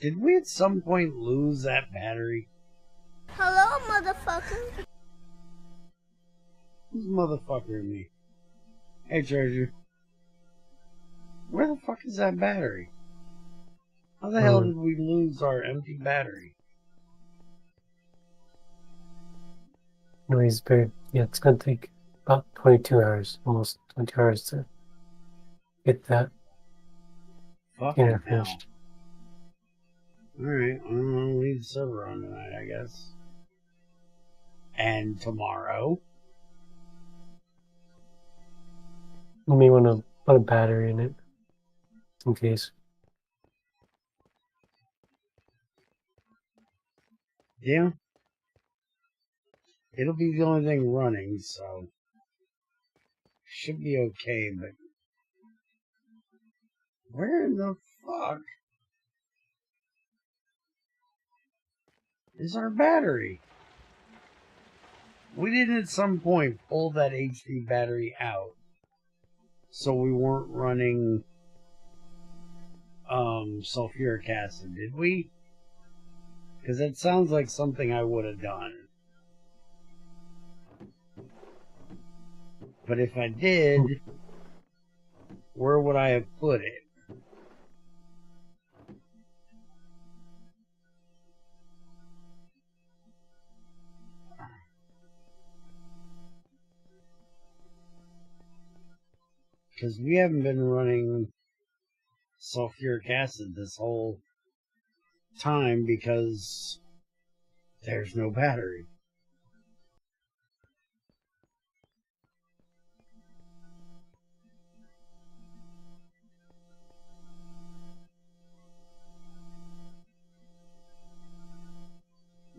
Did we at some point lose that battery? Hello, motherfucker. Who's motherfuckering me? Hey, Treasure. Where the fuck is that battery? How the hell did we lose our empty battery? Anyways, very, yeah, it's gonna take about 22 hours, almost 22 hours to get that Fucking finished. Alright, I'll leave the server on tonight, I guess. And tomorrow? You may want to put a battery in it, in case. Yeah. It'll be the only thing running, so should be okay, but where in the fuck is our battery? We did at some point pull that HD battery out, so we weren't running sulfuric acid, did we? Because that sounds like something I would have done. But if I did, where would I have put it? Because we haven't been running sulfuric acid this whole time because there's no battery.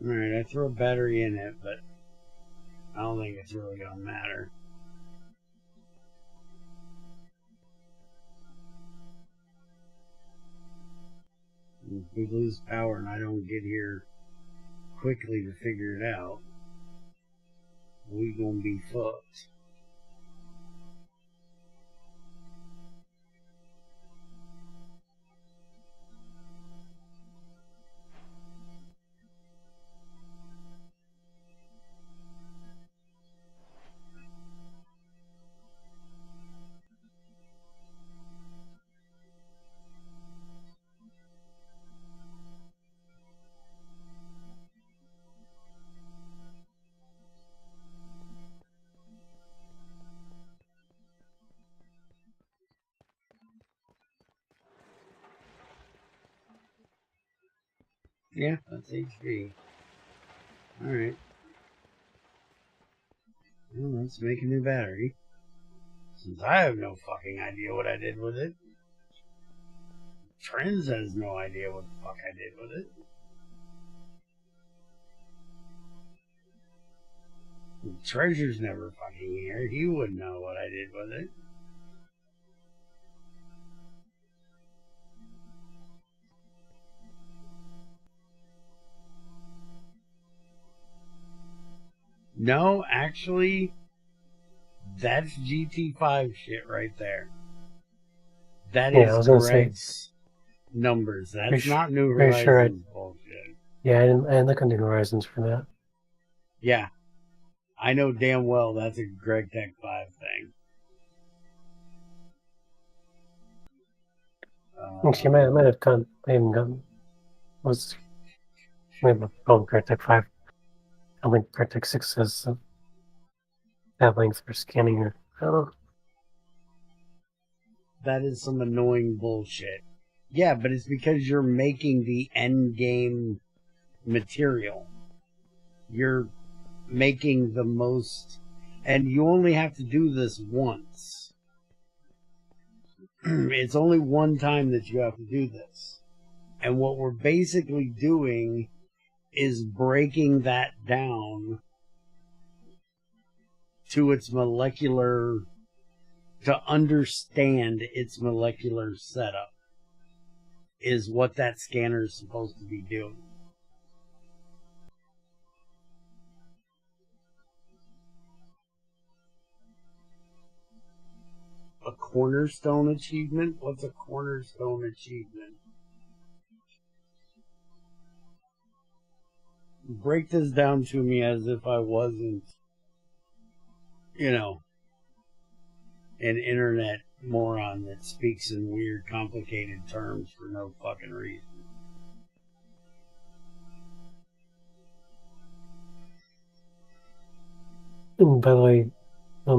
Alright, I threw a battery in it, but I don't think it's really gonna matter. If we lose power and I don't get here quickly to figure it out, we gonna be fucked. Yeah, that's HV. Alright. Well, let's make a new battery. Since I have no fucking idea what I did with it. Trends has no idea what the fuck I did with it. Treasure's never fucking here. He wouldn't know what I did with it. No, actually, that's GT5 shit right there. That is Greg's numbers. That's not New Horizons bullshit. Yeah, I didn't look at New Horizons for that. Yeah. I know damn well that's a GregTech 5 thing. Actually, I might have gotten, I haven't gotten, was, maybe GregTech 5. I think GregTech 6 has that length for scanning, or I don't know. That is some annoying bullshit. Yeah, but it's because you're making the end game material. You're making the most, and you only have to do this once. It's only one time that you have to do this. And what we're basically doing is breaking that down to its molecular, to understand its molecular setup, is what that scanner is supposed to be doing. A cornerstone achievement? What's a cornerstone achievement? break this down to me as if I wasn't, an internet moron that speaks in weird, complicated terms for no fucking reason. And by the way, I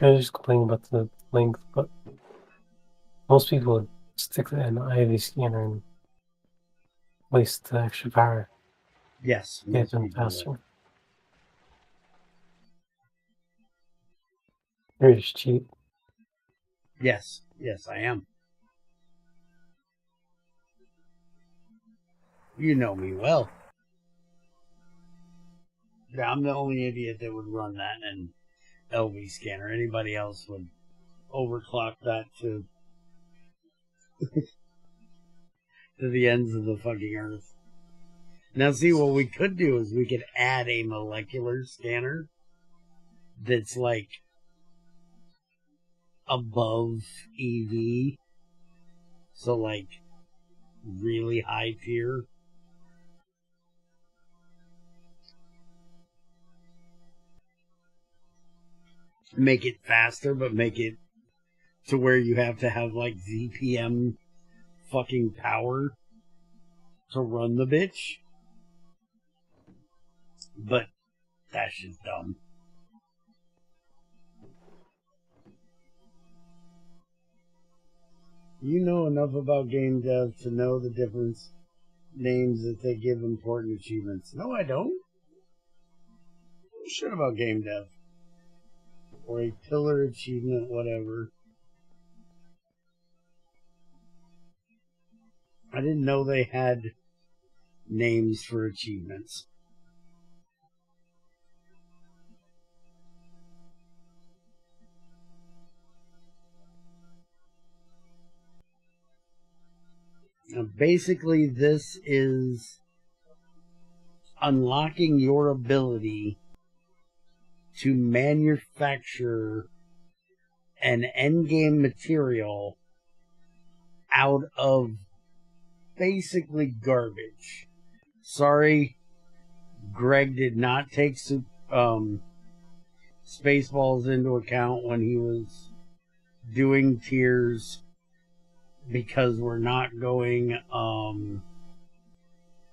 was just complaining about the length, but most people would stick an IV scanner and waste the extra power. Yes, Get most them people faster. will. They're just cheap. Yes, I am. You know me well. Yeah, I'm the only idiot that would run that in an LV scanner. Anybody else would overclock that to the ends of the fucking earth. Now, see, what we could do is we could add a molecular scanner that's like above EV, so like really high tier. Make it faster, but make it to where you have to have like ZPM fucking power to run the bitch. But that's just dumb. You know enough about game dev to know the difference names that they give important achievements. No, I don't. Shit about game dev. Or a pillar achievement, whatever. I didn't know they had names for achievements. Now, basically, this is unlocking your ability to manufacture an endgame material out of basically garbage. Sorry, Greg did not take Spaceballs into account when he was doing tiers, because we're not going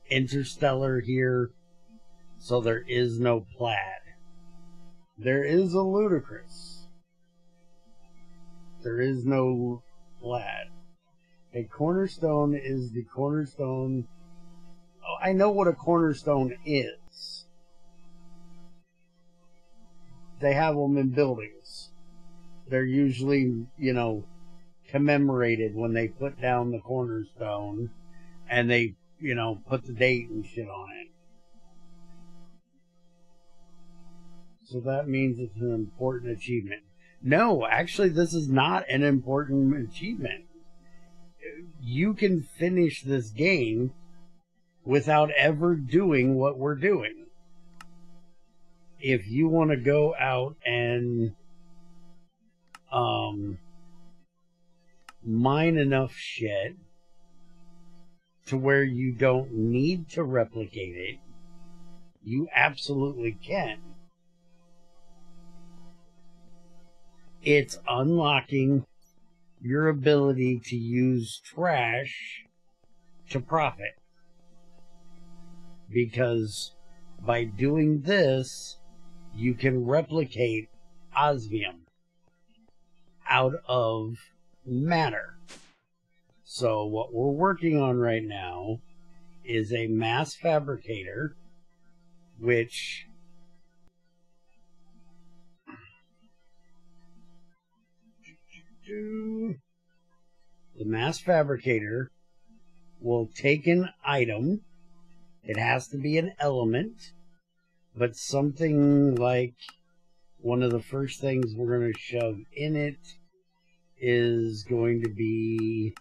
interstellar here, so there is no plaid. There is a ludicrous. There is no plaid. A cornerstone is the cornerstone. Oh, I know what a cornerstone is. They have them in buildings. They're usually, commemorated when they put down the cornerstone and they, put the date and shit on it. So that means it's an important achievement. No, actually, this is not an important achievement. You can finish this game without ever doing what we're doing. If you want to go out and mine enough shit to where you don't need to replicate it, you absolutely can. It's unlocking your ability to use trash to profit. Because by doing this, you can replicate osmium out of matter. So what we're working on right now is a mass fabricator, which the mass fabricator will take an item. It has to be an element, but something like one of the first things we're going to shove in it is going to be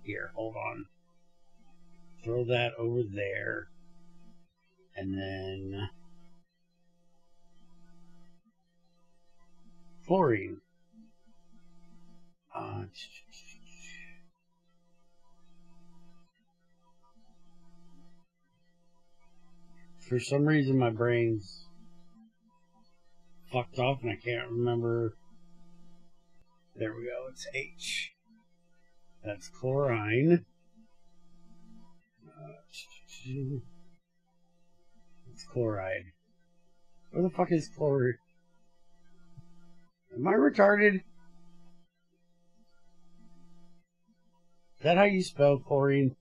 here, hold on, throw that over there, and then chlorine. For some reason, my brain's fucked off and I can't remember. There we go. It's H. That's chlorine. It's chloride. Where the fuck is chloride? Am I retarded? Is that how you spell chlorine?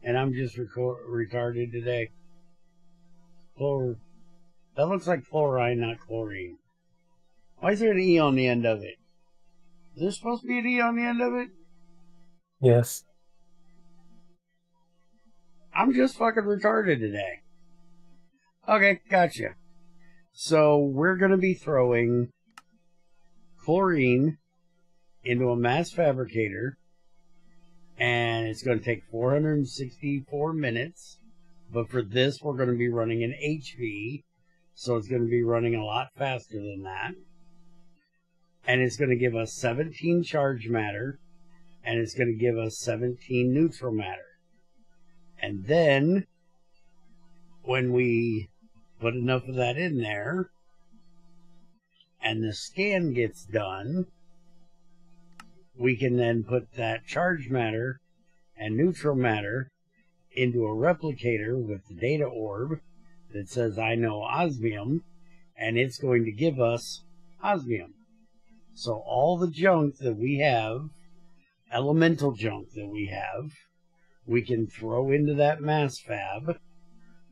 And I'm just retarded today. That looks like chlorine, not chlorine. Why is there an E on the end of it? Is there supposed to be an E on the end of it? Yes. I'm just fucking retarded today. Okay, gotcha. So we're going to be throwing chlorine into a mass fabricator, and it's going to take 464 minutes. But for this, we're going to be running an HV, so it's going to be running a lot faster than that. And it's going to give us 17 charge matter, and it's going to give us 17 neutral matter. And then, when we put enough of that in there, and the scan gets done, we can then put that charge matter and neutral matter into a replicator with the data orb that says I know osmium, and it's going to give us osmium. So all the junk that we have, elemental junk that we have, we can throw into that mass fab,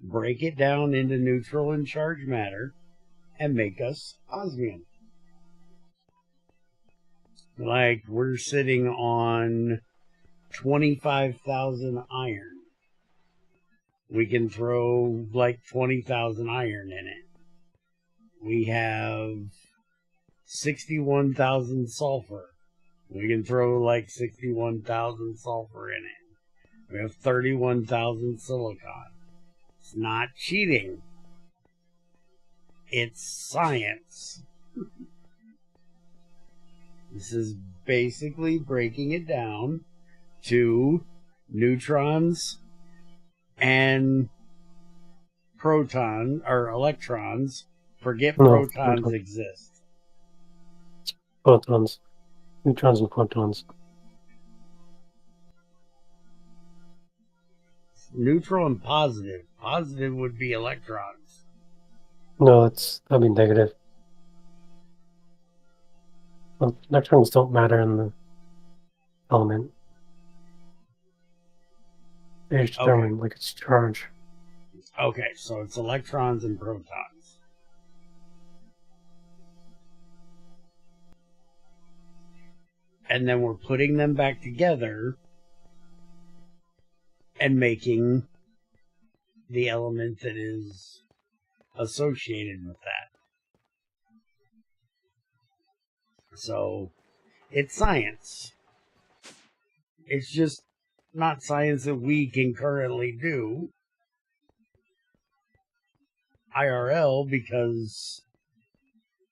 break it down into neutral and charge matter, and make us osmium. Like, we're sitting on 25,000 iron. We can throw like 20,000 iron in it. We have 61,000 sulfur. We can throw like 61,000 sulfur in it. We have 31,000 silicon. It's not cheating. It's science. This is basically breaking it down to neutrons and proton or electrons. Forget protons exist. Photons. Neutrons and protons. Neutral and positive. Positive would be electrons. No, that'd be negative. Well, electrons don't matter in the element. They determine like its charge. Okay, so it's electrons and protons. And then we're putting them back together and making the element that is associated with that. So, it's science. It's just not science that we can currently do IRL because,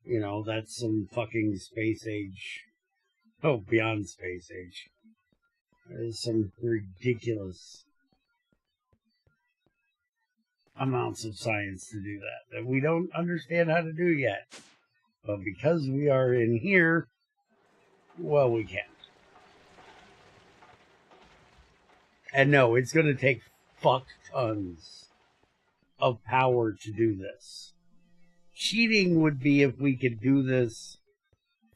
you know, that's some fucking space age. Oh, beyond space age. There's some ridiculous amounts of science to do that we don't understand how to do yet. But because we are in here, well, we can. And no, it's going to take fuck tons of power to do this. Cheating would be if we could do this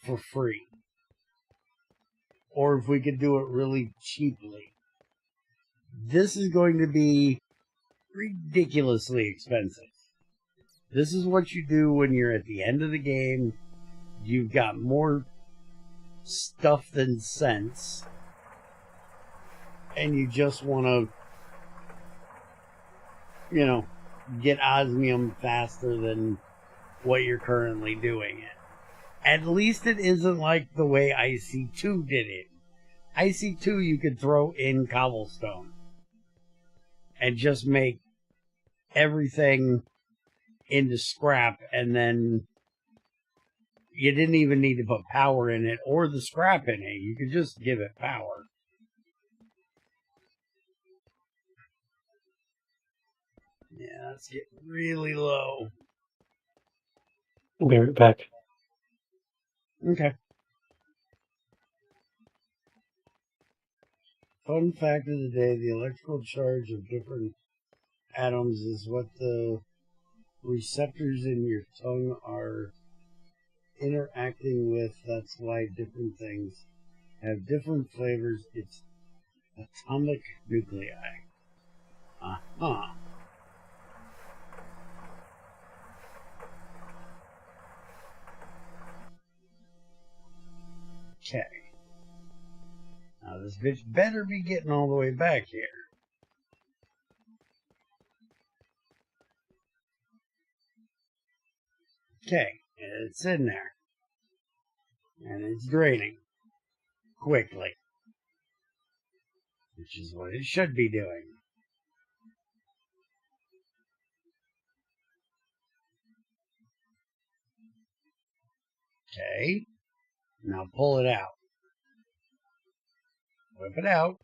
for free. Or if we could do it really cheaply. This is going to be ridiculously expensive. This is what you do when you're at the end of the game. You've got more stuff than sense. And you just want to, you know, get osmium faster than what you're currently doing it. At least it isn't like the way IC2 did it. IC2 you could throw in cobblestone and just make everything into scrap, and then you didn't even need to put power in it or the scrap in it. You could just give it power. Yeah, That's getting really low. I'll be right back. Okay. Fun fact of the day, the electrical charge of different atoms is what the receptors in your tongue are interacting with. That's why different things have different flavors. It's atomic nuclei. Uh-huh. Okay. Now this bitch better be getting all the way back here. Okay, it's in there. And it's draining quickly. Which is what it should be doing. Okay. Now pull it out. Whip it out.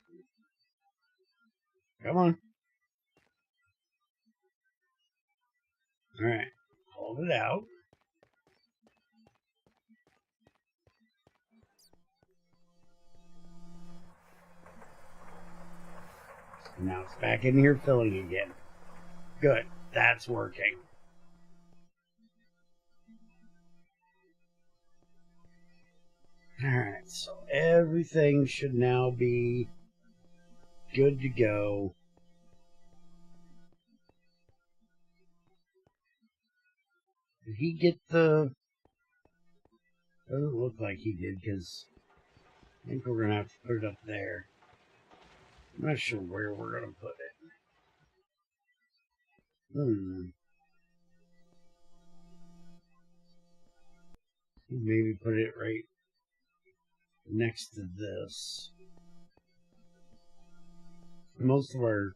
Come on. Alright. Hold it out. Now it's back in here filling again. Good. That's working. Alright, so everything should now be good to go. Did he get the... Doesn't look like he did, because I think we're going to have to put it up there. I'm not sure where we're going to put it. Maybe put it right next to this. Most of our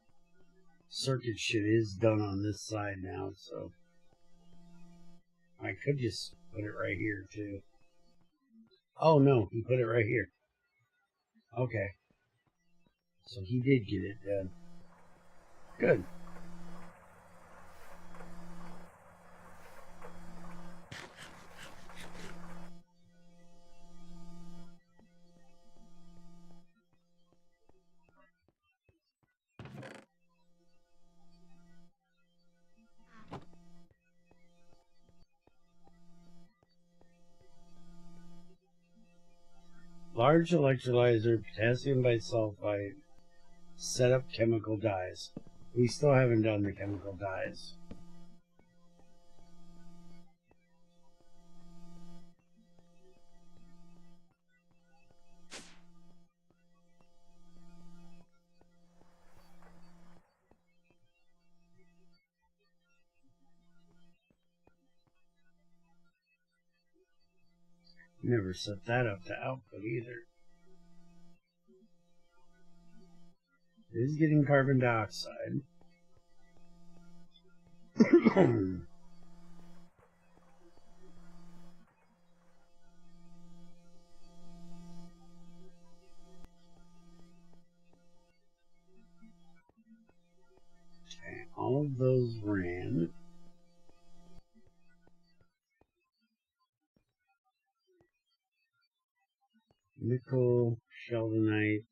circuit shit is done on this side now, so I could just put it right here too. Oh no, he put it right here. Okay. So he did get it done. Good. Large electrolyzer, potassium bisulfite, set up chemical dyes. We still haven't done the chemical dyes. Never set that up to output either. It is getting carbon dioxide. Okay, all of those ran. Nickel, sheldonite.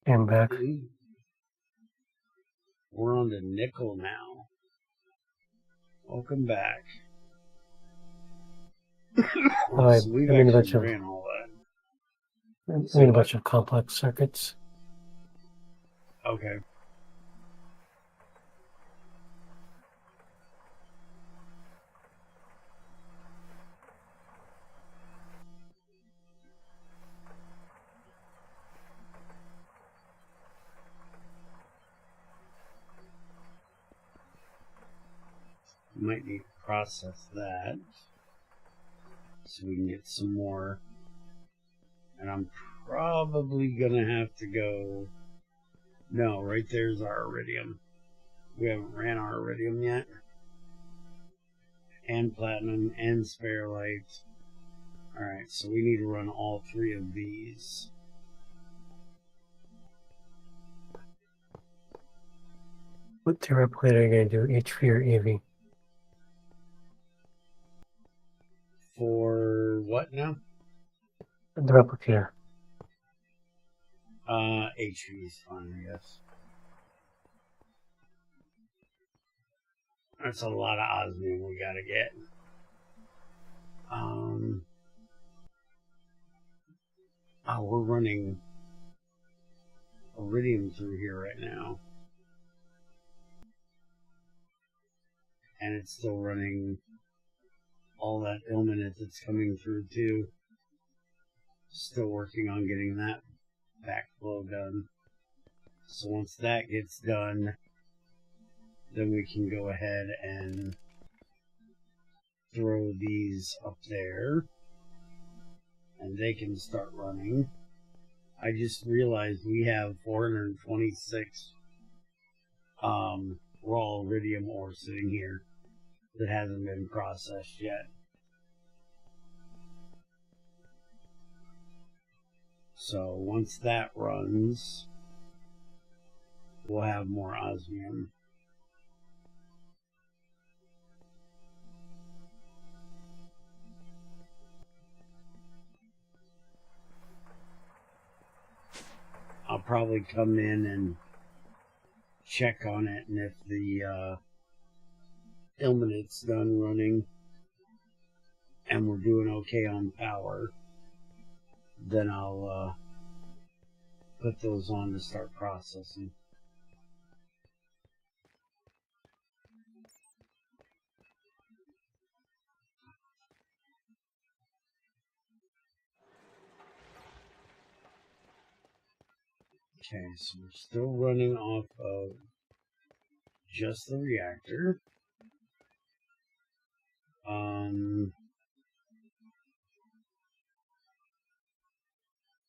I'm back. We're on to nickel now. Welcome back. I So we've made a bunch actually of ran all that. I made a bunch of complex circuits. Okay. Might need to process that so we can get some more. And I'm probably gonna have to go. No, right there's our iridium. We haven't ran our iridium yet. And platinum and spherolite. Alright, so we need to run all three of these. What the replicator are you going to do? HP or AV? For what now? The replicator. HP is fine, I guess. That's a lot of osmium we gotta get. We're running iridium through here right now. And it's still running all that ilmenite that's coming through too. Still working on getting that backflow done. So once that gets done, then we can go ahead and throw these up there and they can start running. I just realized we have 426 raw iridium ore sitting here that hasn't been processed yet. So once that runs, we'll have more osmium. I'll probably come in and check on it, and if the ilmenite's done running and we're doing okay on power, then I'll put those on to start processing. Okay, so we're still running off of just the reactor.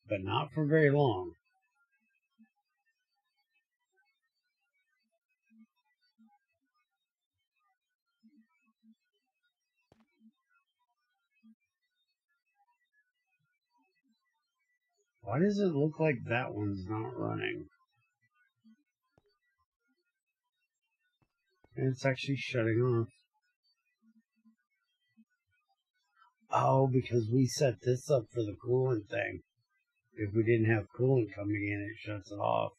But not for very long. Why does it look like that one's not running? And it's actually shutting off. Oh, because we set this up for the coolant thing. If we didn't have coolant coming in, it shuts it off.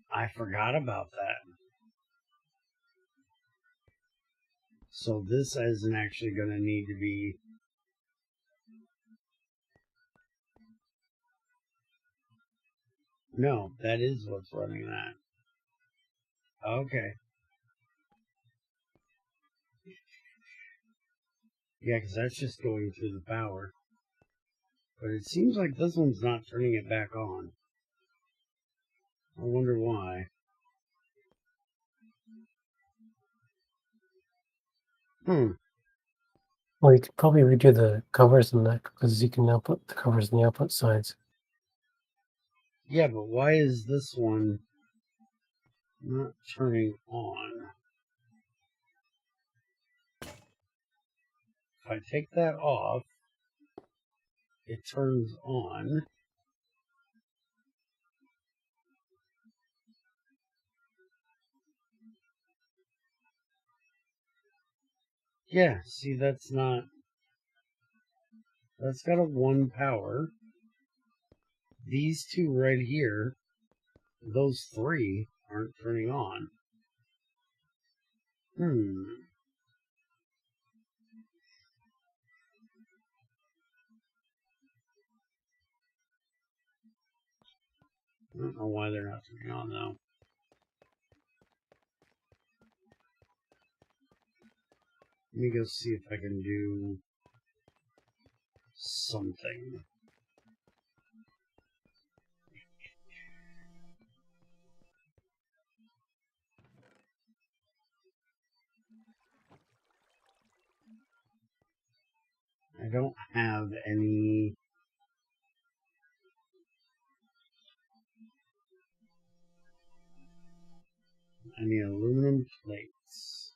I forgot about that. So this isn't actually going to need to be... No, that is what's running that. Okay. Yeah, because that's just going through the power. But it seems like this one's not turning it back on. I wonder why. Well, you could probably redo the covers in that because you can now put the covers on the output sides. Yeah, but why is this one not turning on? If I take that off, it turns on. Yeah, see, that's not... That's got a 1 power. These two right here, those 3 aren't turning on. I don't know why they're not turning on, though. Let me go see if I can do something. I don't have any aluminum plates.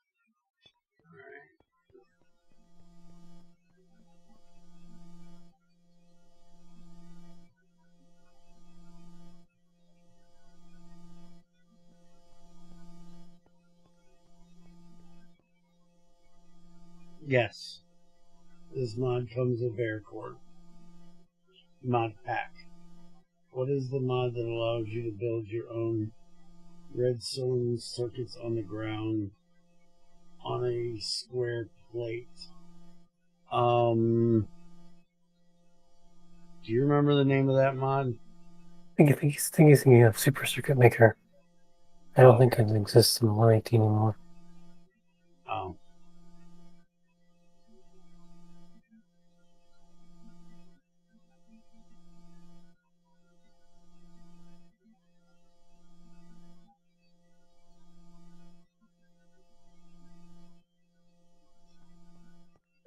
Alright. Yes. This mod comes with BearCore. Mod pack. What is the mod that allows you to build your own redstone circuits on the ground on a square plate? Do you remember the name of that mod? I think he's thinking of Super Circuit Maker. I don't think it exists in 118 anymore. Oh.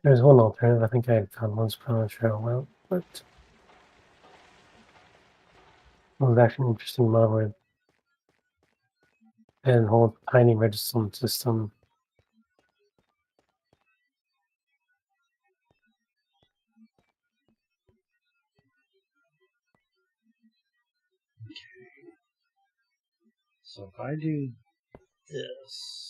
There's one alternative I think I found once, but I'm not sure how well. But it was actually an interesting mod where and whole tiny redstone system. So if I do this,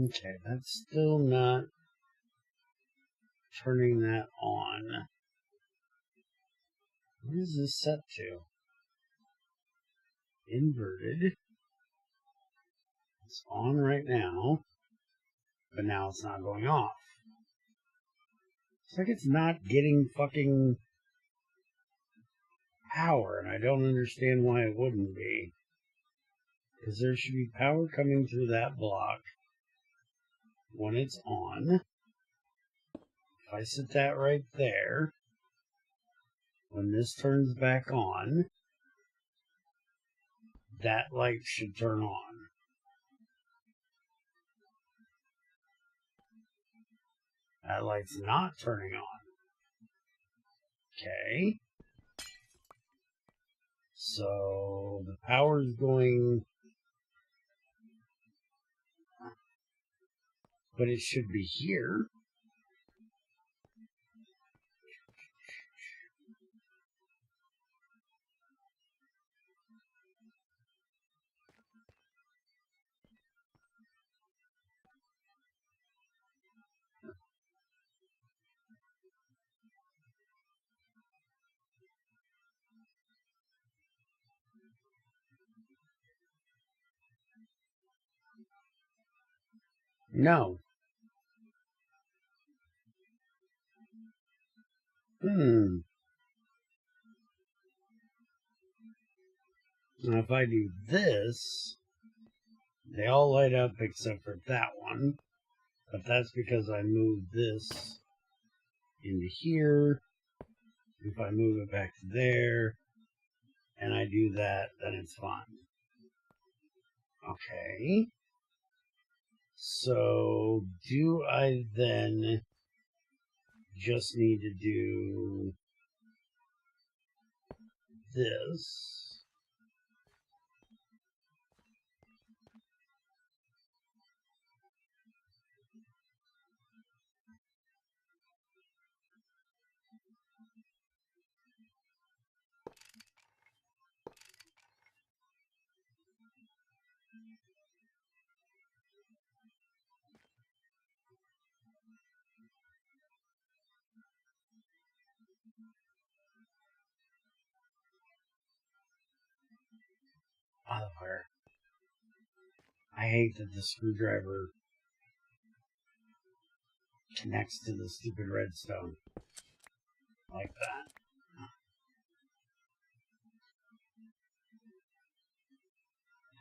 okay, that's still not turning that on. What is this set to? Inverted. It's on right now, but now it's not going off. It's like it's not getting fucking power, and I don't understand why it wouldn't be. Because there should be power coming through that block when it's on. If I set that right there, when this turns back on, that light should turn on. That light's not turning on. Okay. So the power's going, but it should be here. No. Now if I do this, they all light up except for that one. But that's because I moved this into here. If I move it back to there, and I do that, then it's fine. Okay. So, do I then just need to do this? Motherfucker. I hate that the screwdriver connects to the stupid redstone. Like that.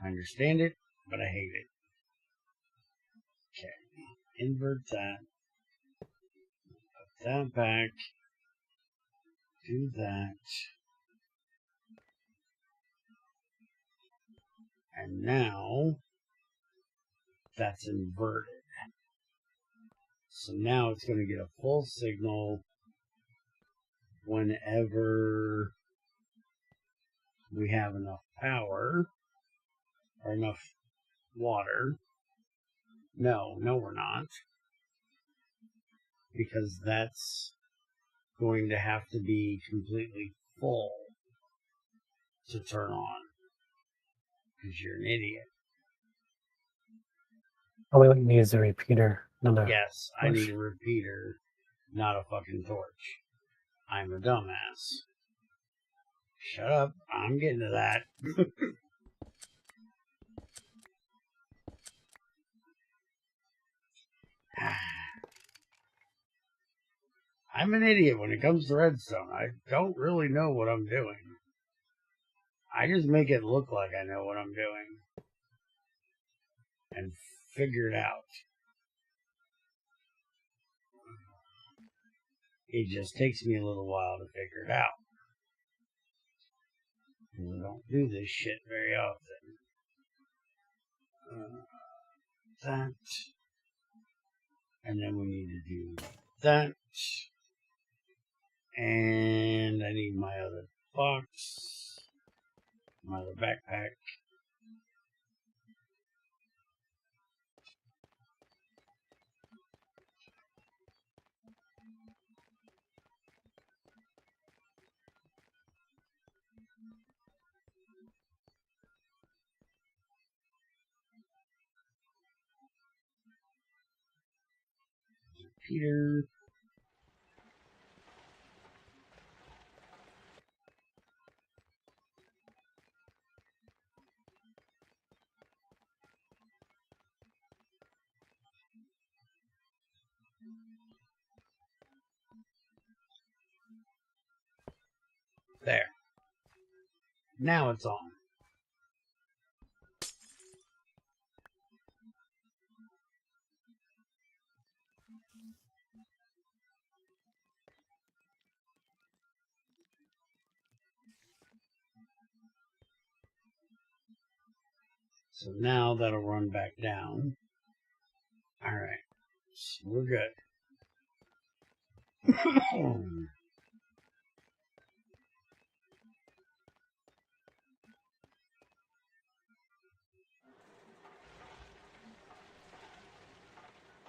I understand it, but I hate it. Okay. Invert that. Put that back. Do that. And now that's inverted. So now it's going to get a full signal whenever we have enough power or enough water. No, we're not. Because that's going to have to be completely full to turn on. Because you're an idiot. Oh, we need a repeater. No. Yes, I need a repeater, not a fucking torch. I'm a dumbass. Shut up. I'm getting to that. I'm an idiot when it comes to redstone. I don't really know what I'm doing. I just make it look like I know what I'm doing. And figure it out. It just takes me a little while to figure it out. We don't do this shit very often. That. And then we need to do that. And I need my other box. My other backpack. Peter. There. Now it's on. So now that'll run back down. Alright. So we're good.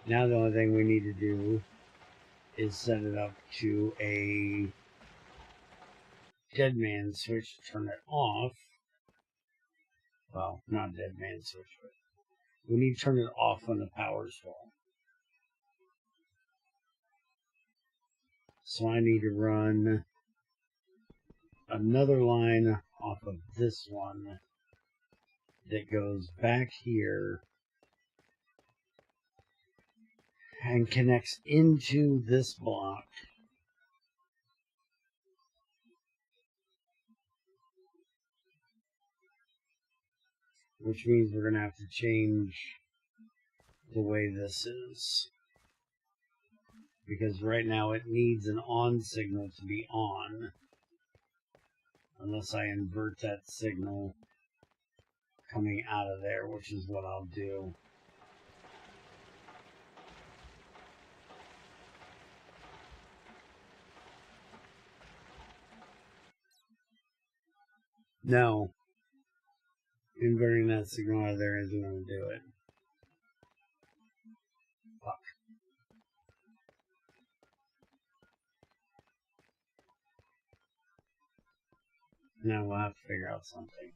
Now the only thing we need to do is set it up to a dead man switch to turn it off. Well, not dead man switch, but we need to turn it off when the power's full. So I need to run another line off of this one that goes back here and connects into this block. Which means we're going to have to change the way this is. Because right now it needs an on signal to be on. Unless I invert that signal coming out of there, which is what I'll do. No. Inverting that signal out of there isn't going to do it. Fuck. Now we'll have to figure out something.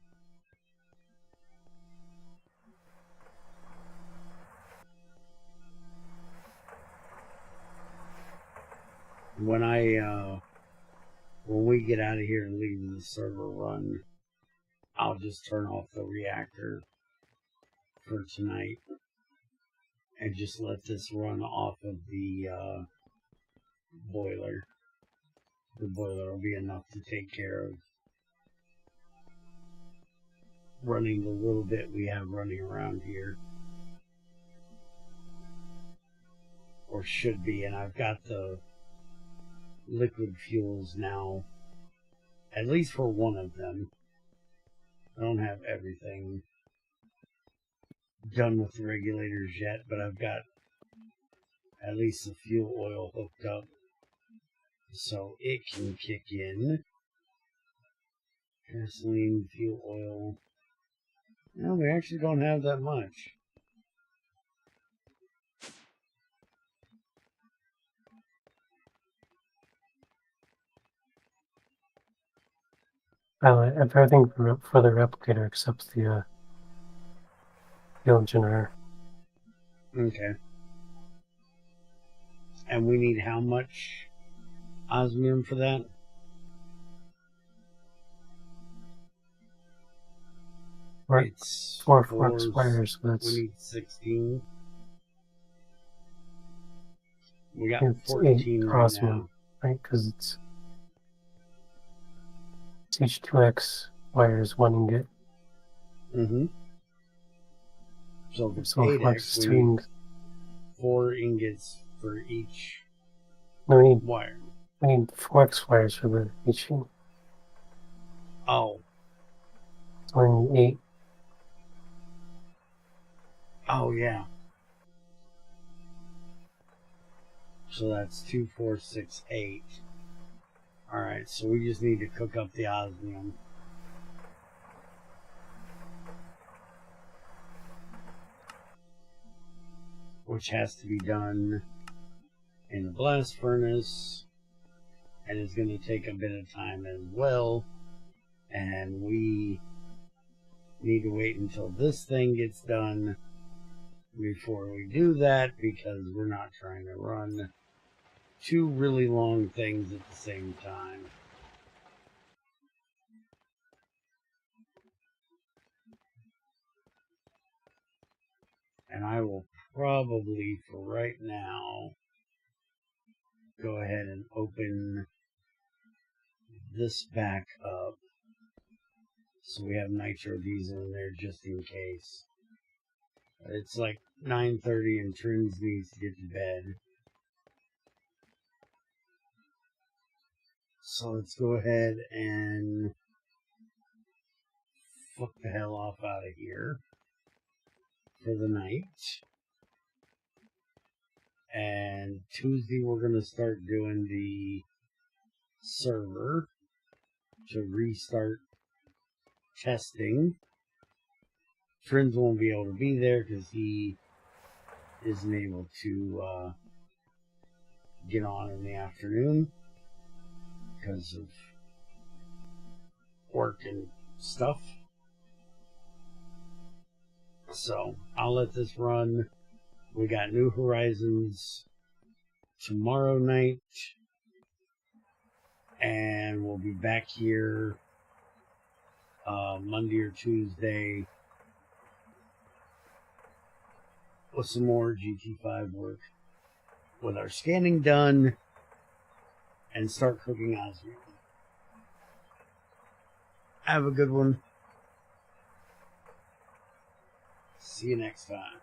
When we get out of here and leave the server run, I'll just turn off the reactor for tonight and just let this run off of the boiler. The boiler will be enough to take care of running the little bit we have running around here. Or should be, and I've got the liquid fuels now, at least for one of them. I don't have everything done with the regulators yet, but I've got at least the fuel oil hooked up so it can kick in. Gasoline, fuel oil. No, we actually don't have that much. Everything for the replicator except the fuel generator. Okay. And we need how much osmium for that? It's 4 flux wires, so that's... We need 16. We got it's 14 8 right osmium, now. right? Because it's H2X wires 1 ingot. Mm-hmm. So for So 8X, flux is we 2 need ingots. 4 ingots for each No, wire. we need 4X wires for the each ingot. Oh. So we need 8. Oh, yeah. So that's 2, 4, 6, 8. Alright, so we just need to cook up the osmium. Which has to be done in the blast furnace. And it's going to take a bit of time as well. And we need to wait until this thing gets done before we do that, because we're not trying to run 2 really long things at the same time. And I will probably, for right now, go ahead and open this back up so we have nitro diesel in there just in case. It's like 9:30 and Trins needs to get to bed. So let's go ahead and fuck the hell off out of here for the night. And Tuesday we're going to start doing the server to restart testing. Trins won't be able to be there because he isn't able to get on in the afternoon because of work and stuff. So I'll let this run. We got New Horizons tomorrow night, and we'll be back here Monday or Tuesday with some more GT5 work with our scanning done and start cooking osmium. Have a good one. See you next time.